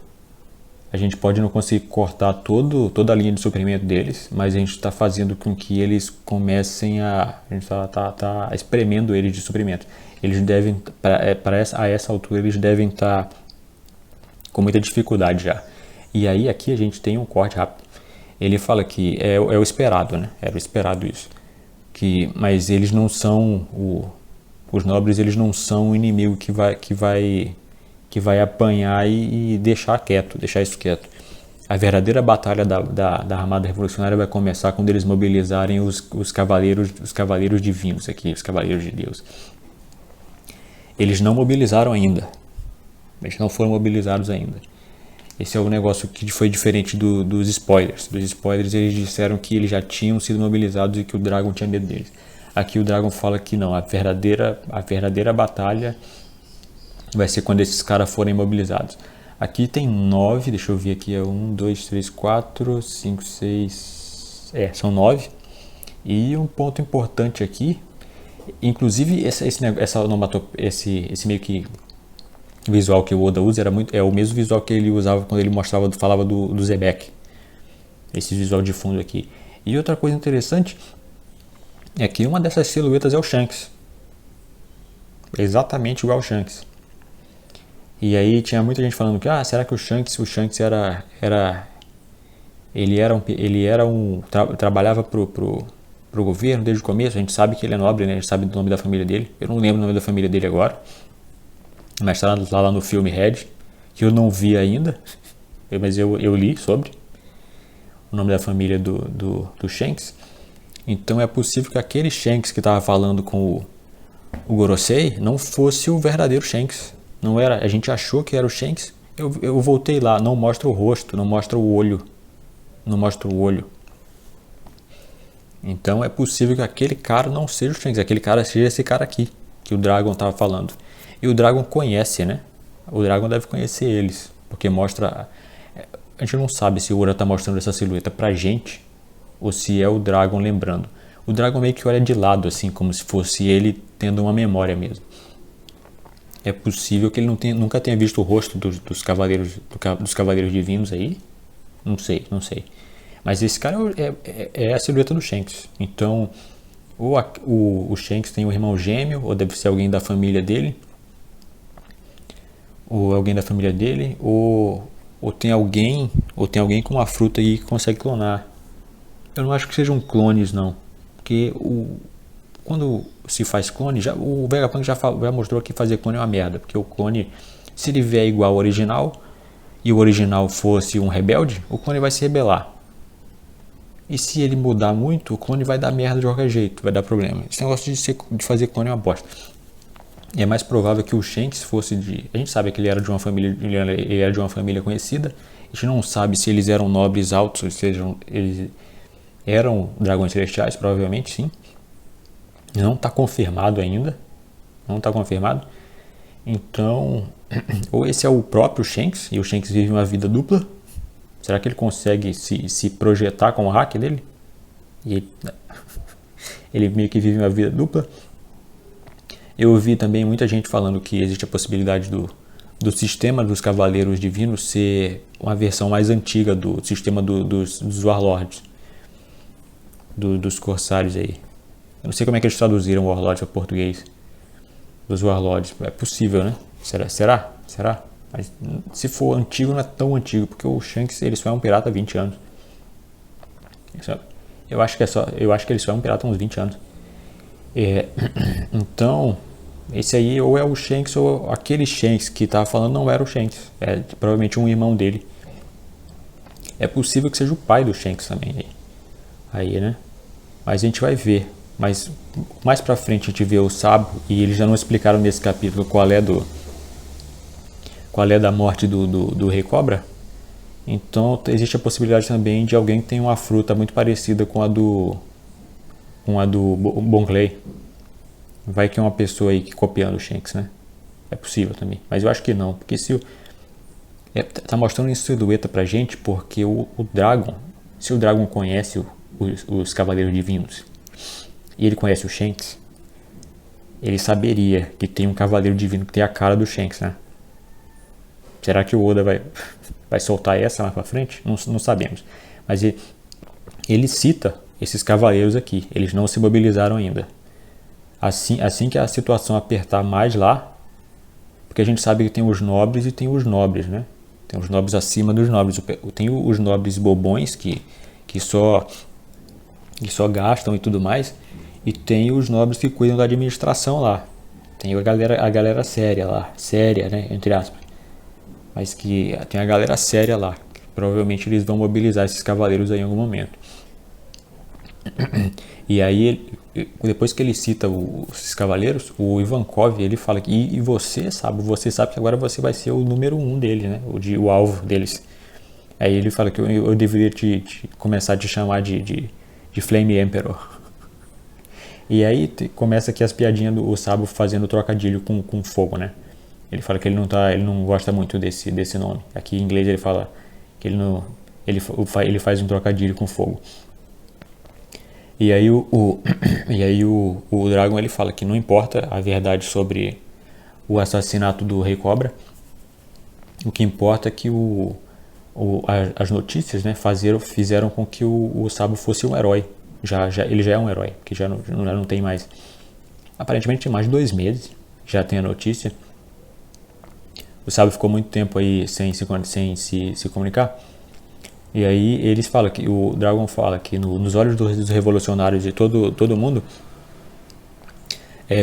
S1: A gente pode não conseguir cortar toda a linha de suprimento deles, mas a gente está fazendo com que eles comecem a... A gente está espremendo eles de suprimento. Eles devem, a essa altura, eles devem estar com muita dificuldade já. E aí aqui a gente tem um corte rápido. Ele fala que é o esperado, né? Era o esperado isso. Mas eles não são... Os nobres eles não são o inimigo que vai apanhar e deixar isso quieto. A verdadeira batalha da Armada Revolucionária vai começar quando eles mobilizarem os cavaleiros divinos aqui, os cavaleiros de Deus. Eles não mobilizaram ainda. Eles não foram mobilizados ainda. Esse é o negócio que foi diferente dos spoilers. Dos spoilers eles disseram que eles já tinham sido mobilizados e que o Dragon tinha medo deles. Aqui o Dragon fala que não, a verdadeira batalha vai ser quando esses caras forem mobilizados. Aqui tem 9, deixa eu ver aqui, é 1, 2, 3, 4, 5, 6... são 9. E um ponto importante aqui, inclusive esse meio que visual que o Oda usa é o mesmo visual que ele usava quando ele falava do Zebek. Esse visual de fundo aqui. E outra coisa interessante é que uma dessas silhuetas é o Shanks. Exatamente igual ao Shanks. E aí tinha muita gente falando que será que o Shanks trabalhava pro governo desde o começo? A gente sabe que ele é nobre, né? A gente sabe do nome da família dele. Eu não lembro o nome da família dele agora, mas está lá no filme Red, que eu não vi ainda, mas eu li sobre o nome da família do Shanks. Então é possível que aquele Shanks que estava falando com o Gorosei não fosse o verdadeiro Shanks. Não era, a gente achou que era o Shanks. Eu voltei lá, não mostra o rosto, não mostra o olho. Não mostra o olho. Então é possível que aquele cara não seja o Shanks, aquele cara seja esse cara aqui, que o Dragon estava falando. E o Dragon conhece, né? O Dragon deve conhecer eles, porque mostra... A gente não sabe se o Oda está mostrando essa silhueta pra gente, ou se é o Dragon lembrando. O Dragon meio que olha de lado, assim, como se fosse ele tendo uma memória mesmo. É possível que ele nunca tenha visto o rosto dos cavaleiros divinos aí. Não sei. Mas esse cara é a silhueta do Shanks. Então, ou o Shanks tem um irmão gêmeo, ou deve ser alguém da família dele. Ou tem alguém com uma fruta aí que consegue clonar. Eu não acho que sejam clones, não. Porque quando se faz clone, o Vegapunk já mostrou que fazer clone é uma merda. Porque o clone, se ele vier igual ao original, e o original fosse um rebelde, o clone vai se rebelar. E se ele mudar muito, o clone vai dar merda de qualquer jeito, vai dar problema. Esse negócio de fazer clone é uma bosta. E é mais provável que o Shanks fosse de... A gente sabe que ele era de uma família conhecida. A gente não sabe se eles eram nobres altos, ou seja, eles eram dragões celestiais, provavelmente sim. Não está confirmado ainda. Não está confirmado. Então, ou esse é o próprio Shanks, e o Shanks vive uma vida dupla. Será que ele consegue se projetar com o hack dele? E ele meio que vive uma vida dupla. Eu ouvi também muita gente falando que existe a possibilidade do sistema dos Cavaleiros Divinos ser uma versão mais antiga do sistema dos Warlords, dos Corsários aí. Eu não sei como é que eles traduziram Warlord para português. Dos Warlords. É possível, né? Será? Mas se for antigo, não é tão antigo, porque o Shanks ele só é um pirata há 20 anos. Eu acho que ele só é um pirata há uns 20 anos. Então, esse aí ou é o Shanks ou aquele Shanks que estava falando não era o Shanks. É provavelmente um irmão dele. É possível que seja o pai do Shanks também. Aí, né? Mas a gente vai ver. Mas mais pra frente a gente vê o Sabo e eles já não explicaram nesse capítulo qual é da morte do Rei Cobra. Então existe a possibilidade também de alguém que tenha uma fruta muito parecida com a do Bon Clay. Vai que é uma pessoa aí que copiando o Shanks, né? É possível também, mas eu acho que não, porque tá mostrando em silhueta pra gente, porque o Dragon, se o Dragon conhece os Cavaleiros Divinos e ele conhece o Shanks, ele saberia que tem um Cavaleiro Divino que tem a cara do Shanks, né? Será que o Oda vai soltar essa mais pra frente? Não sabemos. Mas ele cita esses cavaleiros aqui. Eles não se mobilizaram ainda. Assim que a situação apertar mais lá, porque a gente sabe que tem os nobres e tem os nobres, né? Tem os nobres acima dos nobres. Tem os nobres bobões que só gastam e tudo mais. E tem os nobres que cuidam da administração lá. Tem a galera séria lá. Séria, né? Entre aspas. Mas que tem a galera séria lá. provavelmente eles vão mobilizar esses cavaleiros aí em algum momento. E aí, depois que ele cita esses cavaleiros, o Ivankov, ele fala que, e você sabe que agora você vai ser o número 1 deles, né? O alvo deles. Aí ele fala que eu deveria começar a te chamar de Flame Emperor. E aí começa aqui as piadinhas do Sabo fazendo trocadilho com fogo, né? Ele fala que ele não gosta muito desse nome. Aqui em inglês ele fala que ele faz um trocadilho com fogo. E aí o Dragon, ele fala que não importa a verdade sobre o assassinato do Rei Cobra, o que importa é que as notícias, né, fizeram com que o Sabo fosse um herói. Ele já é um herói, que já não tem mais, aparentemente tem mais de 2 meses, já tem a notícia. O Sabo ficou muito tempo aí sem se comunicar. E aí o Dragon fala que nos olhos dos revolucionários de todo mundo,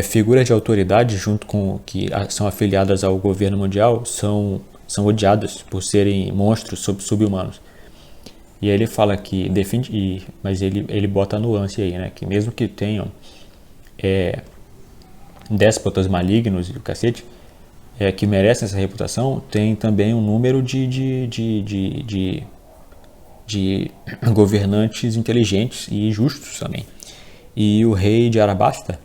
S1: figuras de autoridade junto com que são afiliadas ao governo mundial são odiadas por serem monstros sub-humanos. E aí ele fala que mas ele bota a nuance aí, né, que mesmo que tenham déspotas malignos e o cacete, que merecem essa reputação, tem também um número de governantes inteligentes e justos também. E o rei de Arabasta,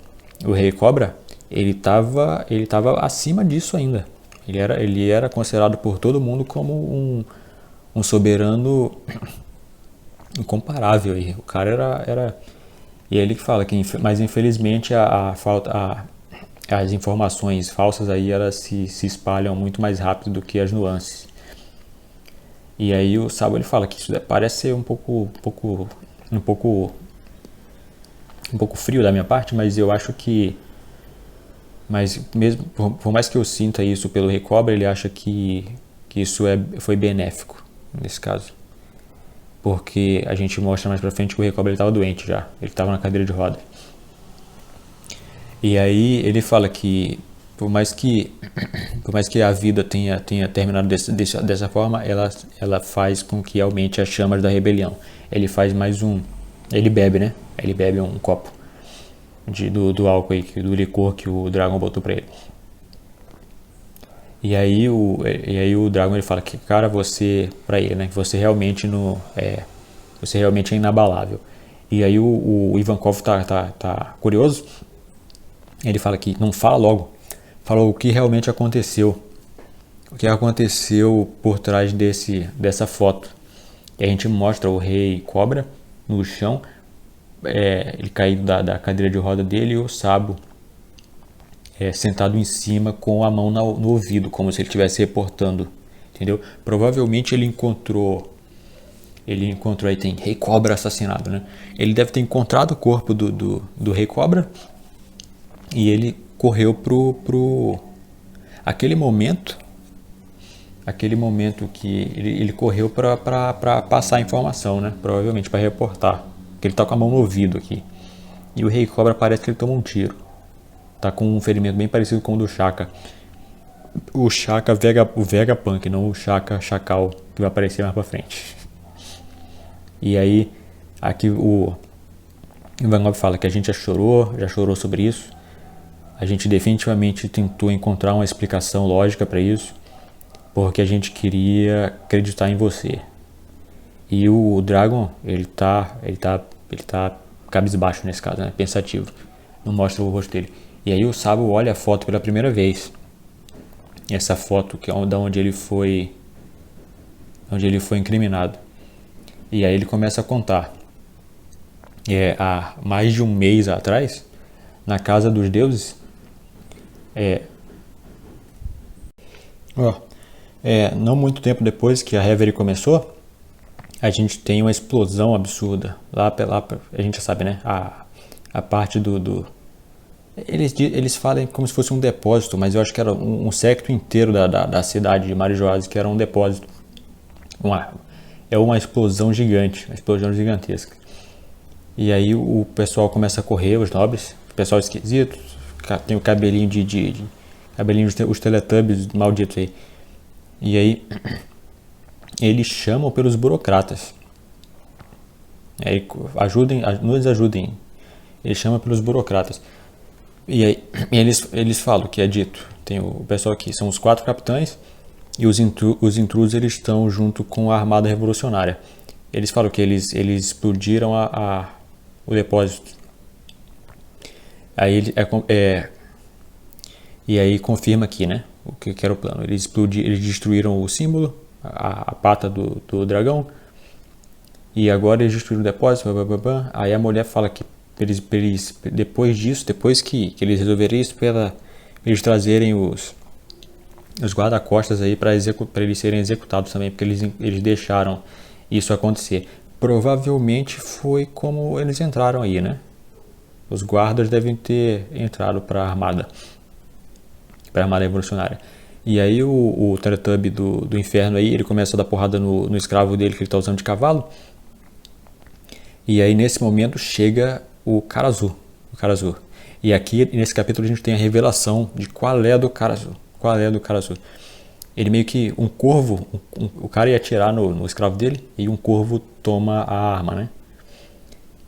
S1: o rei Cobra, ele estava acima disso ainda. Ele era considerado por todo mundo como um soberano incomparável. O cara era e ele fala que, mas infelizmente as informações falsas aí elas se espalham muito mais rápido do que as nuances. E aí o Sabo, ele fala que isso parece ser um pouco frio da minha parte, mas eu acho que, mas mesmo por mais que eu sinta isso pelo Rei Cobra, ele acha que isso foi benéfico nesse caso, porque a gente mostra mais pra frente que o Rei Cobra estava doente já, ele estava na cadeira de roda. E aí ele fala que por mais que a vida tenha terminado dessa forma, ela faz com que aumente as chamas da rebelião. Ele faz ele bebe, né? Ele bebe um copo do álcool aí, do licor que o Dragon botou pra ele. E aí o Dragon, ele fala que, cara, pra ele, né? Você realmente é inabalável. E aí o Ivankov tá curioso. Ele fala que não fala logo. Falou o que realmente aconteceu. O que aconteceu por trás dessa foto. E a gente mostra o Rei Cobra no chão, ele caído da cadeira de roda dele, e o Sabo sentado em cima com a mão no ouvido, como se ele estivesse reportando, entendeu? Provavelmente ele encontrou aí, tem Rei Cobra assassinado, né? Ele deve ter encontrado o corpo do Rei Cobra e ele correu pro aquele momento que ele correu para passar a informação, né? Provavelmente para reportar, que ele tá com a mão no ouvido aqui. E o Rei Cobra parece que ele tomou um tiro, tá com um ferimento bem parecido com o do Shaka. O Shaka o Vegapunk, não o Shaka Chacal, que vai aparecer mais pra frente. E aí aqui o Ivankov fala que a gente já chorou sobre isso. A gente definitivamente tentou encontrar uma explicação lógica para isso, porque a gente queria acreditar em você. E o Dragon, ele tá cabisbaixo nesse caso, né? Pensativo. Não mostra o rosto dele. E aí o Sabo olha a foto pela primeira vez. Essa foto que é da onde ele foi incriminado. E aí ele começa a contar. Há mais de um mês atrás, na Casa dos Deuses, não muito tempo depois que a Reverie começou, a gente tem uma explosão absurda. Lá a gente já sabe, né? A parte eles falam como se fosse um depósito, mas eu acho que era um séquito inteiro da cidade de Marijoase, que era um depósito. Uma explosão gigante, uma explosão gigantesca. E aí o pessoal começa a correr, os nobres, o pessoal esquisito, tem o cabelinho cabelinho dos Teletubbies malditos aí. E aí eles chamam pelos burocratas. Aí, nos ajudem. Eles chamam pelos burocratas. E aí eles falam que é dito. Tem o pessoal aqui, são os 4 capitães e os intrusos eles estão junto com a Armada Revolucionária. Eles falam que eles explodiram o depósito. Aí e aí confirma aqui, né? O que era o plano. Eles destruíram o símbolo, a pata do dragão. E agora eles destruíram o depósito. Aí a mulher fala que depois disso, depois que eles resolverem isso, para eles trazerem os guarda-costas aí para eles serem executados também, porque eles deixaram isso acontecer. Provavelmente foi como eles entraram aí, né? Os guardas devem ter entrado para a Armada Revolucionária. E aí o Teletubby do inferno aí, ele começa a dar porrada no escravo dele que ele está usando de cavalo. E aí nesse momento chega o cara azul. E aqui nesse capítulo a gente tem a revelação de qual é do cara azul. Ele meio que um corvo, o cara ia atirar no escravo dele e um corvo toma a arma, né?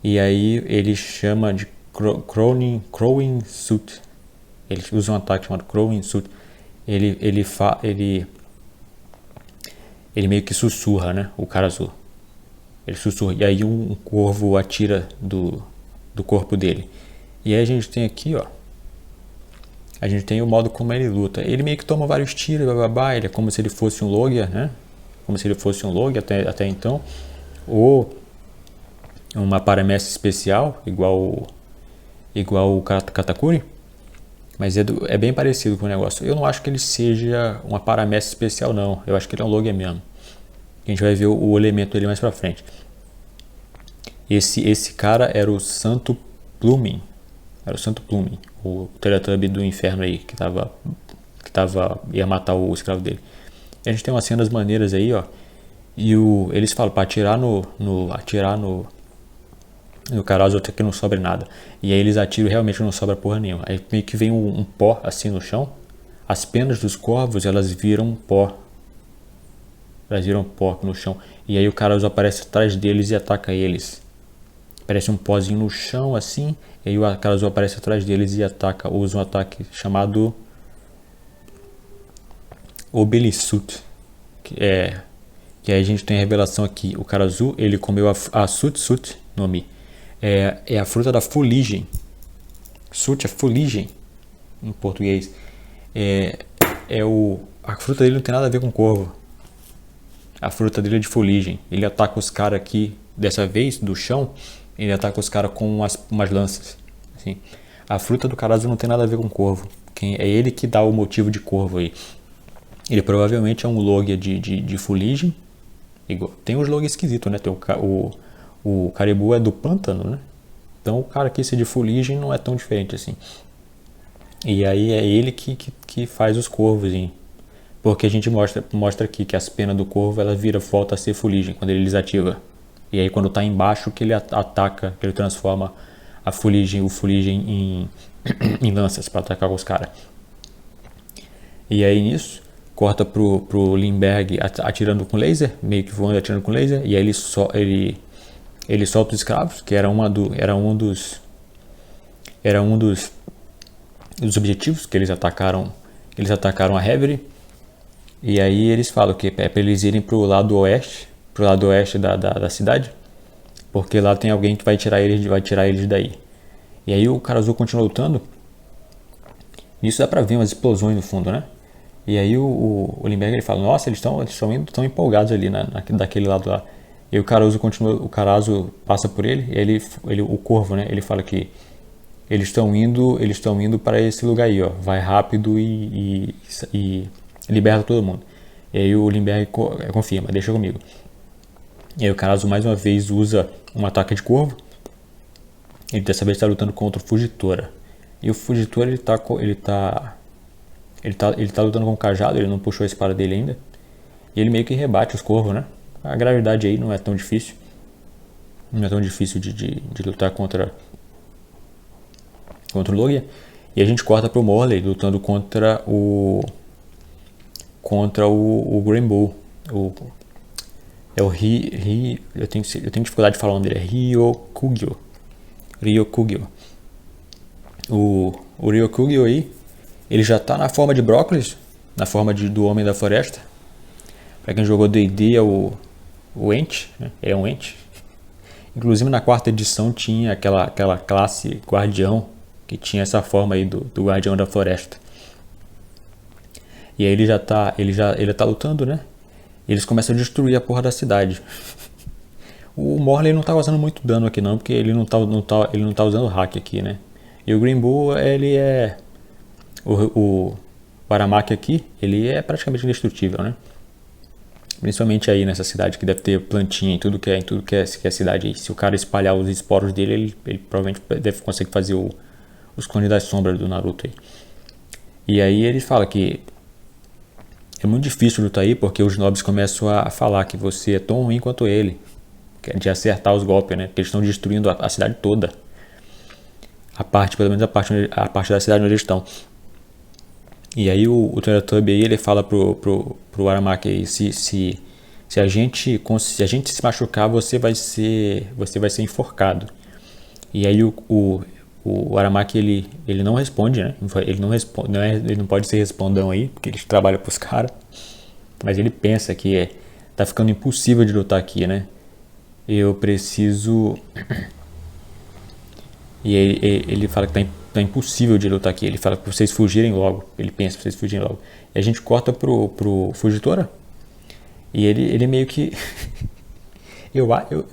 S1: E aí ele chama de Crowing Suit. Ele usa um ataque chamado Crowing Suit. Ele meio que sussurra, né? O cara azul. Ele sussurra. E aí um corvo atira do corpo dele. E aí a gente tem aqui, ó. A gente tem o modo como ele luta. Ele meio que toma vários tiros, ele é como se ele fosse um Logia, né? Como se ele fosse um Logia até então. Ou uma Paramestre especial, igual o Katakuri. Mas é bem parecido com o negócio. Eu não acho que ele seja uma Paramestre especial, não. Eu acho que ele é um Logia mesmo. A gente vai ver o elemento dele mais pra frente. Esse cara era o Santo Plumin. O Teletubby do inferno aí, que ia matar o escravo dele. E a gente tem umas cenas maneiras aí, ó. E eles falam para atirar no cara azul até que não sobra nada. E aí eles atiram e realmente não sobra porra nenhuma. Aí meio que vem um pó assim no chão. As penas dos corvos, elas viram pó. No chão. E aí o cara azul aparece atrás deles e ataca eles. Parece um pozinho no chão assim. E aí o cara azul aparece atrás deles e usa um ataque chamado Obelisut. Que aí a gente tem a revelação aqui. O cara azul, ele comeu a Sut, nome. É a fruta da fuligem. Sut é fuligem em português. A fruta dele não tem nada a ver com corvo. A fruta dele é de fuligem. Ele ataca os caras aqui, dessa vez, do chão. Ele ataca os caras com umas lanças. Assim. A fruta do cara azul não tem nada a ver com corvo. É ele que dá o motivo de corvo aí. Ele provavelmente é um Logia de fuligem. Tem uns Logia esquisitos, né? Tem o Caribou é do pântano, né? Então o cara que esse de fuligem não é tão diferente assim. E aí é ele que faz os corvos, hein? Porque a gente mostra aqui que as penas do corvo ela volta a ser fuligem quando ele desativa. E aí quando tá embaixo que ele ataca, que ele transforma o fuligem em lanças para atacar os caras. E aí nisso corta pro Lindbergh atirando com laser, meio que voando atirando com laser, e aí ele solta os escravos, que era um dos objetivos que eles atacaram a Reverie. E aí eles falam que é para eles irem pro lado oeste da cidade, porque lá tem alguém que vai tirar eles daí. E aí o cara azul continua lutando. Nisso dá pra ver umas explosões no fundo, né? E aí o Lindbergh ele fala, nossa, eles estão indo tão empolgados ali daquele lado lá. E o cara azul passa por ele, e ele o corvo, né? Ele fala que eles estão indo para esse lugar aí, ó. Vai rápido e liberta todo mundo. E aí o Lindbergh confirma, deixa comigo. E aí o cara azul mais uma vez usa um ataque de corvo. Ele dessa vez está lutando contra o Fugitora. E o Fugitora ele tá lutando com o cajado, ele não puxou a espada dele ainda. E ele meio que rebate os corvos, né? A gravidade aí não é tão difícil. Não é tão difícil de lutar contra o Logia. E a gente corta pro Morley lutando contra o Green Bull. É o eu tenho dificuldade de falar o nome dele, é Ryokugyo. Ryokugyo. O Ryokugyo aí, ele já tá na forma de brócolis, na forma do Homem da Floresta. Pra quem jogou D&D é o Ent, né? É um Ent. Inclusive na quarta edição tinha aquela classe Guardião, que tinha essa forma aí do Guardião da Floresta. E aí ele tá lutando, né? Eles começam a destruir a porra da cidade. O Morley não tá causando muito dano aqui não, porque ele não tá usando hack aqui, né? E o Green Bull, ele é... O Aramaki aqui, ele é praticamente indestrutível, né? Principalmente aí nessa cidade que deve ter plantinha em tudo que é cidade aí. Se o cara espalhar os esporos dele, ele provavelmente deve conseguir fazer os clones das sombras do Naruto aí. E aí ele fala que é muito difícil lutar aí, porque os nobres começam a falar que você é tão ruim quanto ele, de acertar os golpes, né? Porque eles estão destruindo a cidade toda. Pelo menos a parte da cidade onde eles estão. E aí o Teletubby aí, ele fala pro Aramaki aí, se a gente se machucar, você vai ser enforcado. E aí o Aramaki ele não responde, né? Ele não pode ser respondão aí, porque ele trabalha pros caras. Mas ele pensa que tá ficando impossível de lutar aqui, né? Eu preciso... E ele fala que tá impossível de lutar aqui. Ele fala pra vocês fugirem logo. Ele pensa pra vocês fugirem logo. E a gente corta pro Fujitora. E ele meio que... eu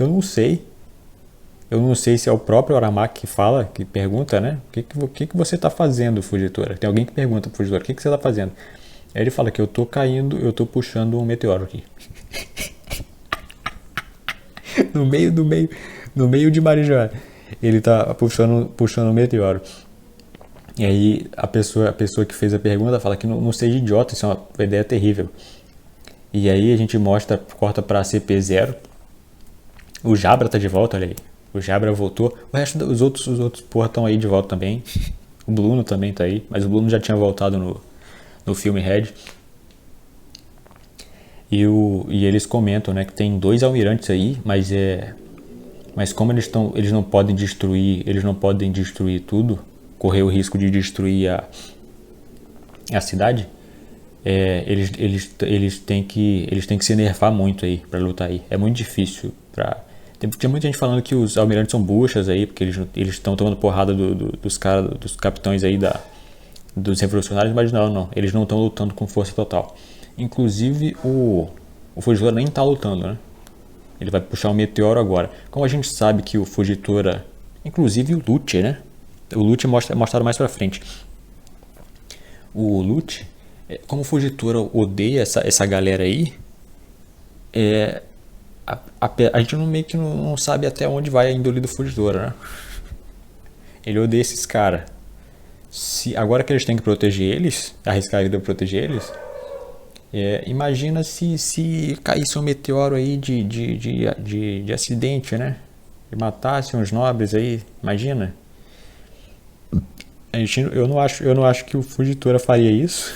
S1: não sei. Eu não sei se é o próprio Aramaki que fala, que pergunta, né? O que você tá fazendo, Fujitora? Tem alguém que pergunta pro Fujitora, o que você tá fazendo? Aí ele fala que eu tô puxando um meteoro aqui. no meio de Marijoá. Ele tá puxando um meteoro. E aí a pessoa que fez a pergunta fala que não seja idiota, isso é uma ideia terrível. E aí a gente corta pra CP0. O Jabra tá de volta, olha aí. O Jabra voltou. O resto dos outros porra estão aí de volta também. O Bluno também tá aí, mas o Bluno já tinha voltado no filme Red. E eles comentam, né, que tem 2 almirantes aí, mas como eles não podem destruir tudo, correr o risco de destruir a cidade, eles têm que se nerfar muito aí pra lutar aí. É muito difícil Tinha muita gente falando que os almirantes são buchas aí, porque eles estão tomando porrada dos capitães aí dos revolucionários, mas não, eles não estão lutando com força total. Inclusive o Fujitora nem tá lutando, né? Ele vai puxar um meteoro agora. Como a gente sabe que o Fujitora, inclusive o Lute, né? O Lute é mostrado mais pra frente. O Lute, como o Fujitora odeia essa galera aí, a gente meio que não sabe até onde vai a índole do Fujitora, né? Ele odeia esses caras. Agora que eles têm que proteger eles, arriscar a vida pra proteger eles, imagina se caísse um meteoro aí de acidente, né? E matasse uns nobres aí, imagina. Eu não acho que o Fujitora faria isso.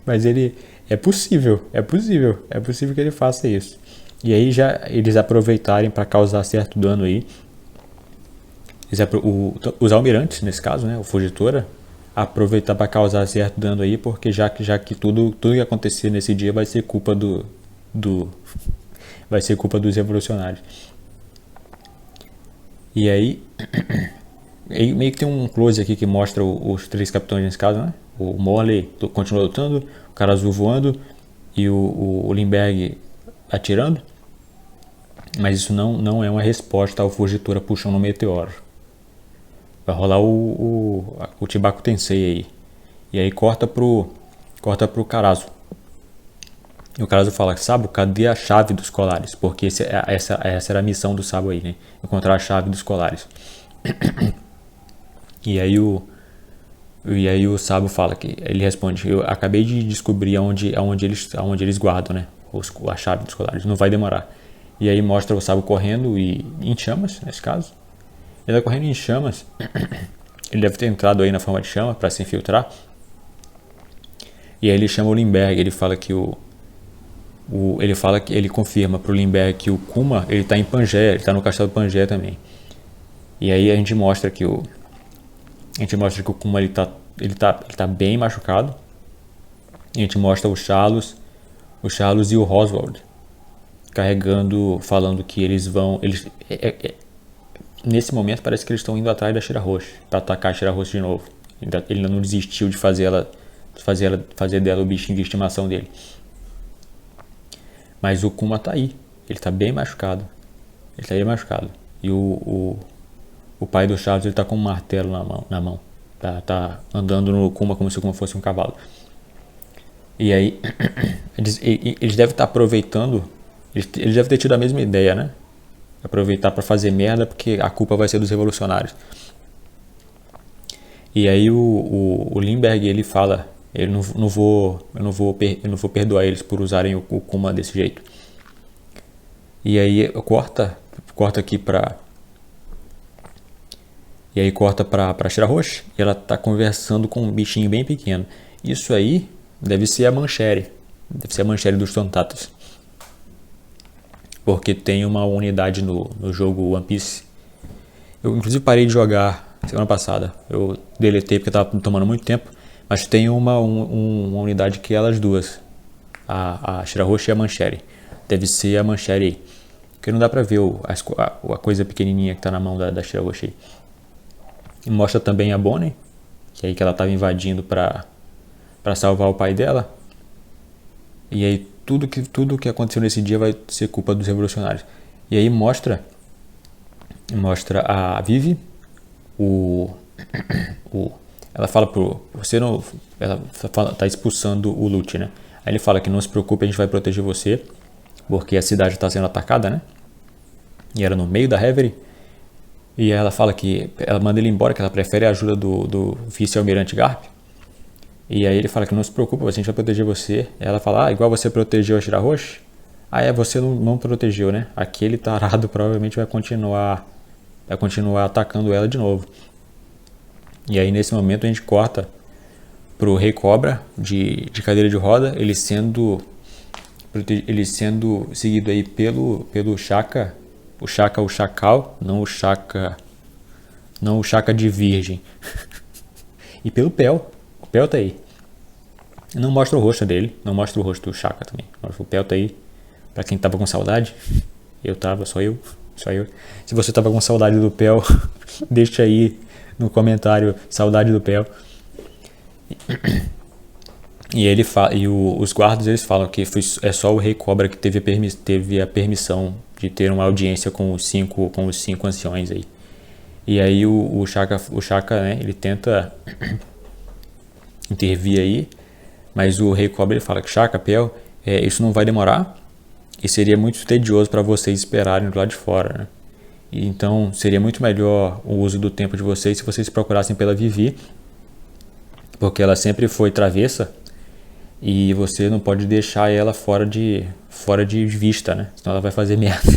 S1: Mas é possível que ele faça isso. E aí eles aproveitarem para causar certo dano aí. Os almirantes, nesse caso, né, o Fujitora, aproveitar para causar certo dano aí, porque já que tudo que acontecer nesse dia vai ser culpa vai ser culpa dos revolucionários. E aí meio que tem um close aqui que mostra os 3 capitães nesse caso, né? O Morley continua lutando, o cara azul voando e o Lindbergh atirando. Mas isso não é uma resposta ao Fujitora puxando um meteoro. Vai rolar o Chibaku Tensei aí. E aí corta pro Karasu. E o Karasu fala: Sabo, cadê a chave dos colares? Porque essa era a missão do Sabo aí, né? Encontrar a chave dos colares. E aí o Sabo fala que ele responde: eu acabei de descobrir aonde eles guardam, né? A chave dos colares. Não vai demorar. E aí mostra o Sabo correndo em chamas, nesse caso. Ele tá correndo em chamas. Ele deve ter entrado aí na forma de chama para se infiltrar. E aí ele chama o Lindbergh. Ele fala que Ele fala que ele confirma pro Lindbergh que o Kuma ele tá em Pangeia, ele tá no castelo de Pangeia também. E aí a gente mostra que o Kuma ele tá bem machucado. A gente mostra o Charles e o Oswald carregando, falando que nesse momento parece que eles estão indo atrás da Shira Roche para atacar a Shira Roche de novo. Ele ainda não desistiu de fazer dela o bichinho de estimação dele. Mas o Kuma tá aí, ele tá bem machucado. E o pai do Charles ele tá com um martelo na mão. Tá andando no Kuma como se o Kuma fosse um cavalo. E aí eles devem estar aproveitando, eles devem ter tido a mesma ideia, né? Aproveitar para fazer merda porque a culpa vai ser dos revolucionários. E aí o Lindbergh ele fala, eu não vou perdoar eles por usarem o Kuma desse jeito. E aí corta aqui pra Shira Roche e ela tá conversando com um bichinho bem pequeno. Isso aí deve ser a Mancherry dos Tontatos. Porque tem uma unidade no jogo One Piece. Eu inclusive parei de jogar semana passada. Eu deletei porque estava tomando muito tempo. Mas tem uma unidade que é elas duas. A Shira Roche e a Mancherry. Deve ser a Mancherry. Porque não dá pra ver a coisa pequenininha que tá na mão da Shira Roche. E mostra também a Bonnie. Que ela estava invadindo para salvar o pai dela. E aí tudo que aconteceu nesse dia vai ser culpa dos revolucionários. E aí mostra a Vivi, ela fala ela tá expulsando o Lute, né? Aí ele fala que não se preocupe, a gente vai proteger você, porque a cidade está sendo atacada, né? E era no meio da Reverie. E ela fala que ela manda ele embora, que ela prefere a ajuda do vice-almirante Garp. E aí ele fala que não se preocupa, a gente vai proteger você. E ela fala, igual você protegeu a Shira Roche? Você não protegeu, né? Aquele tarado provavelmente vai continuar atacando ela de novo. E aí nesse momento a gente corta pro Rei Cobra de cadeira de roda, ele sendo seguido aí pelo Shaka, o Chacal, não o Shaka de virgem. E pelo Pel. O Pel tá aí. Não mostra o rosto dele, não mostra o rosto do Shaka também. O Pel tá aí. Pra quem tava com saudade. Eu tava, só eu. Se você tava com saudade do Pel, deixa aí no comentário saudade do Pel. E ele fala, os guardas eles falam que é só o Rei Cobra que teve a permissão de ter uma audiência com os cinco anciões aí. E aí o Shaka, né, ele tenta intervir aí, mas o Rei Cobra ele fala que Shaka, Pel, isso não vai demorar e seria muito tedioso para vocês esperarem do lado de fora, né? E então seria muito melhor o uso do tempo de vocês se vocês procurassem pela Vivi, porque ela sempre foi travessa e você não pode deixar ela fora de vista, né? Senão ela vai fazer merda.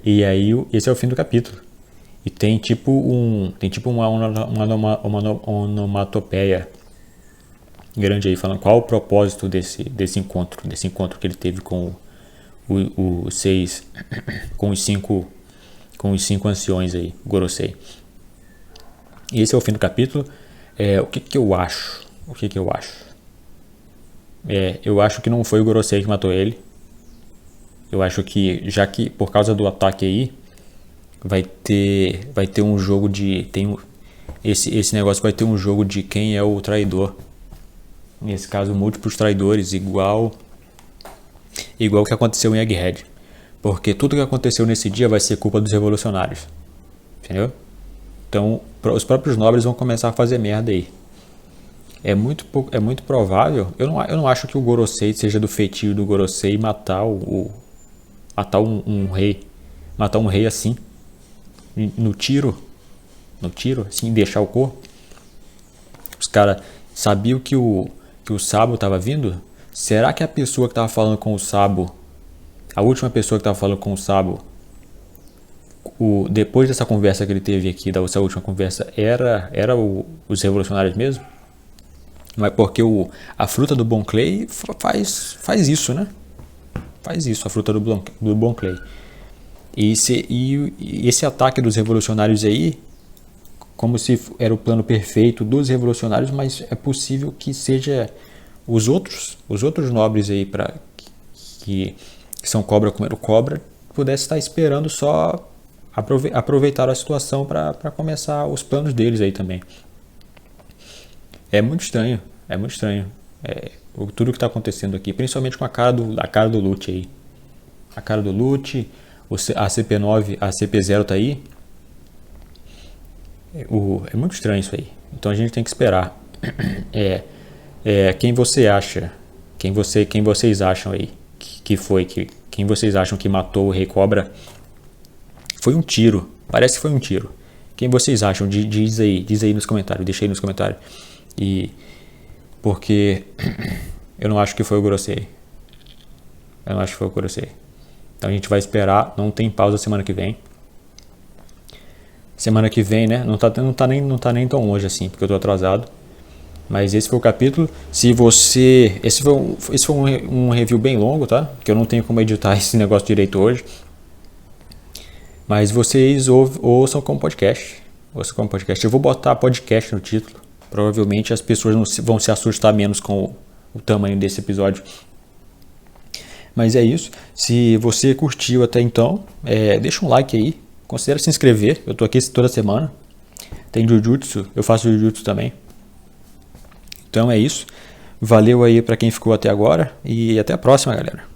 S1: E aí esse é o fim do capítulo. E tem tipo uma onomatopeia grande aí falando qual o propósito desse encontro que ele teve com os cinco anciões aí, Gorosei. E esse é o fim do capítulo. O que eu acho? Eu acho que não foi o Gorosei que matou ele. Eu acho que, já que por causa do ataque aí, vai ter um jogo de... esse negócio vai ter um jogo de quem é o traidor. Nesse caso, múltiplos traidores, igual o que aconteceu em Egghead. Porque tudo que aconteceu nesse dia vai ser culpa dos revolucionários. Entendeu? Então, os próprios nobres vão começar a fazer merda aí. É muito provável. Eu não acho que o Gorosei seja do feitio do Gorosei matar um rei. Matar um rei assim. No tiro, assim, deixar o corpo. Os caras sabiam que o Sabo estava vindo. Será que a pessoa que estava falando com o Sabo, a última pessoa que estava falando com o Sabo, depois dessa conversa que ele teve aqui, dessa última conversa, era os revolucionários mesmo? Não é porque a fruta do Bon Clay faz isso, né? Faz isso, a fruta do Bon Clay. E esse ataque dos revolucionários aí, como se era o plano perfeito dos revolucionários, mas é possível que seja os outros nobres aí que são cobra comendo cobra, pudesse estar esperando só aproveitar a situação para começar os planos deles aí também. É muito estranho, tudo que está acontecendo aqui, principalmente com a cara do Lute aí. A cara do Lute, a CP9, a CP0 tá aí. É muito estranho isso aí. Então a gente tem que esperar. Quem você acha? Quem vocês acham aí quem vocês acham que matou o Rei Cobra? Foi um tiro. Parece que foi um tiro. Quem vocês acham? Diz aí nos comentários. Deixa aí nos comentários. Porque eu não acho que foi o Gorosei. Então a gente vai esperar. Não tem pausa semana que vem. Semana que vem, né? Não tá nem tão longe assim, porque eu tô atrasado. Mas esse foi o capítulo. Esse foi um review bem longo, tá? Que eu não tenho como editar esse negócio direito hoje. Mas vocês ouçam como podcast. Eu vou botar podcast no título. Provavelmente as pessoas vão se assustar menos com o tamanho desse episódio. Mas é isso. Se você curtiu até então, deixa um like aí. Considere se inscrever. Eu tô aqui toda semana. Tem Jujutsu. Eu faço Jujutsu também. Então é isso. Valeu aí para quem ficou até agora. E até a próxima, galera.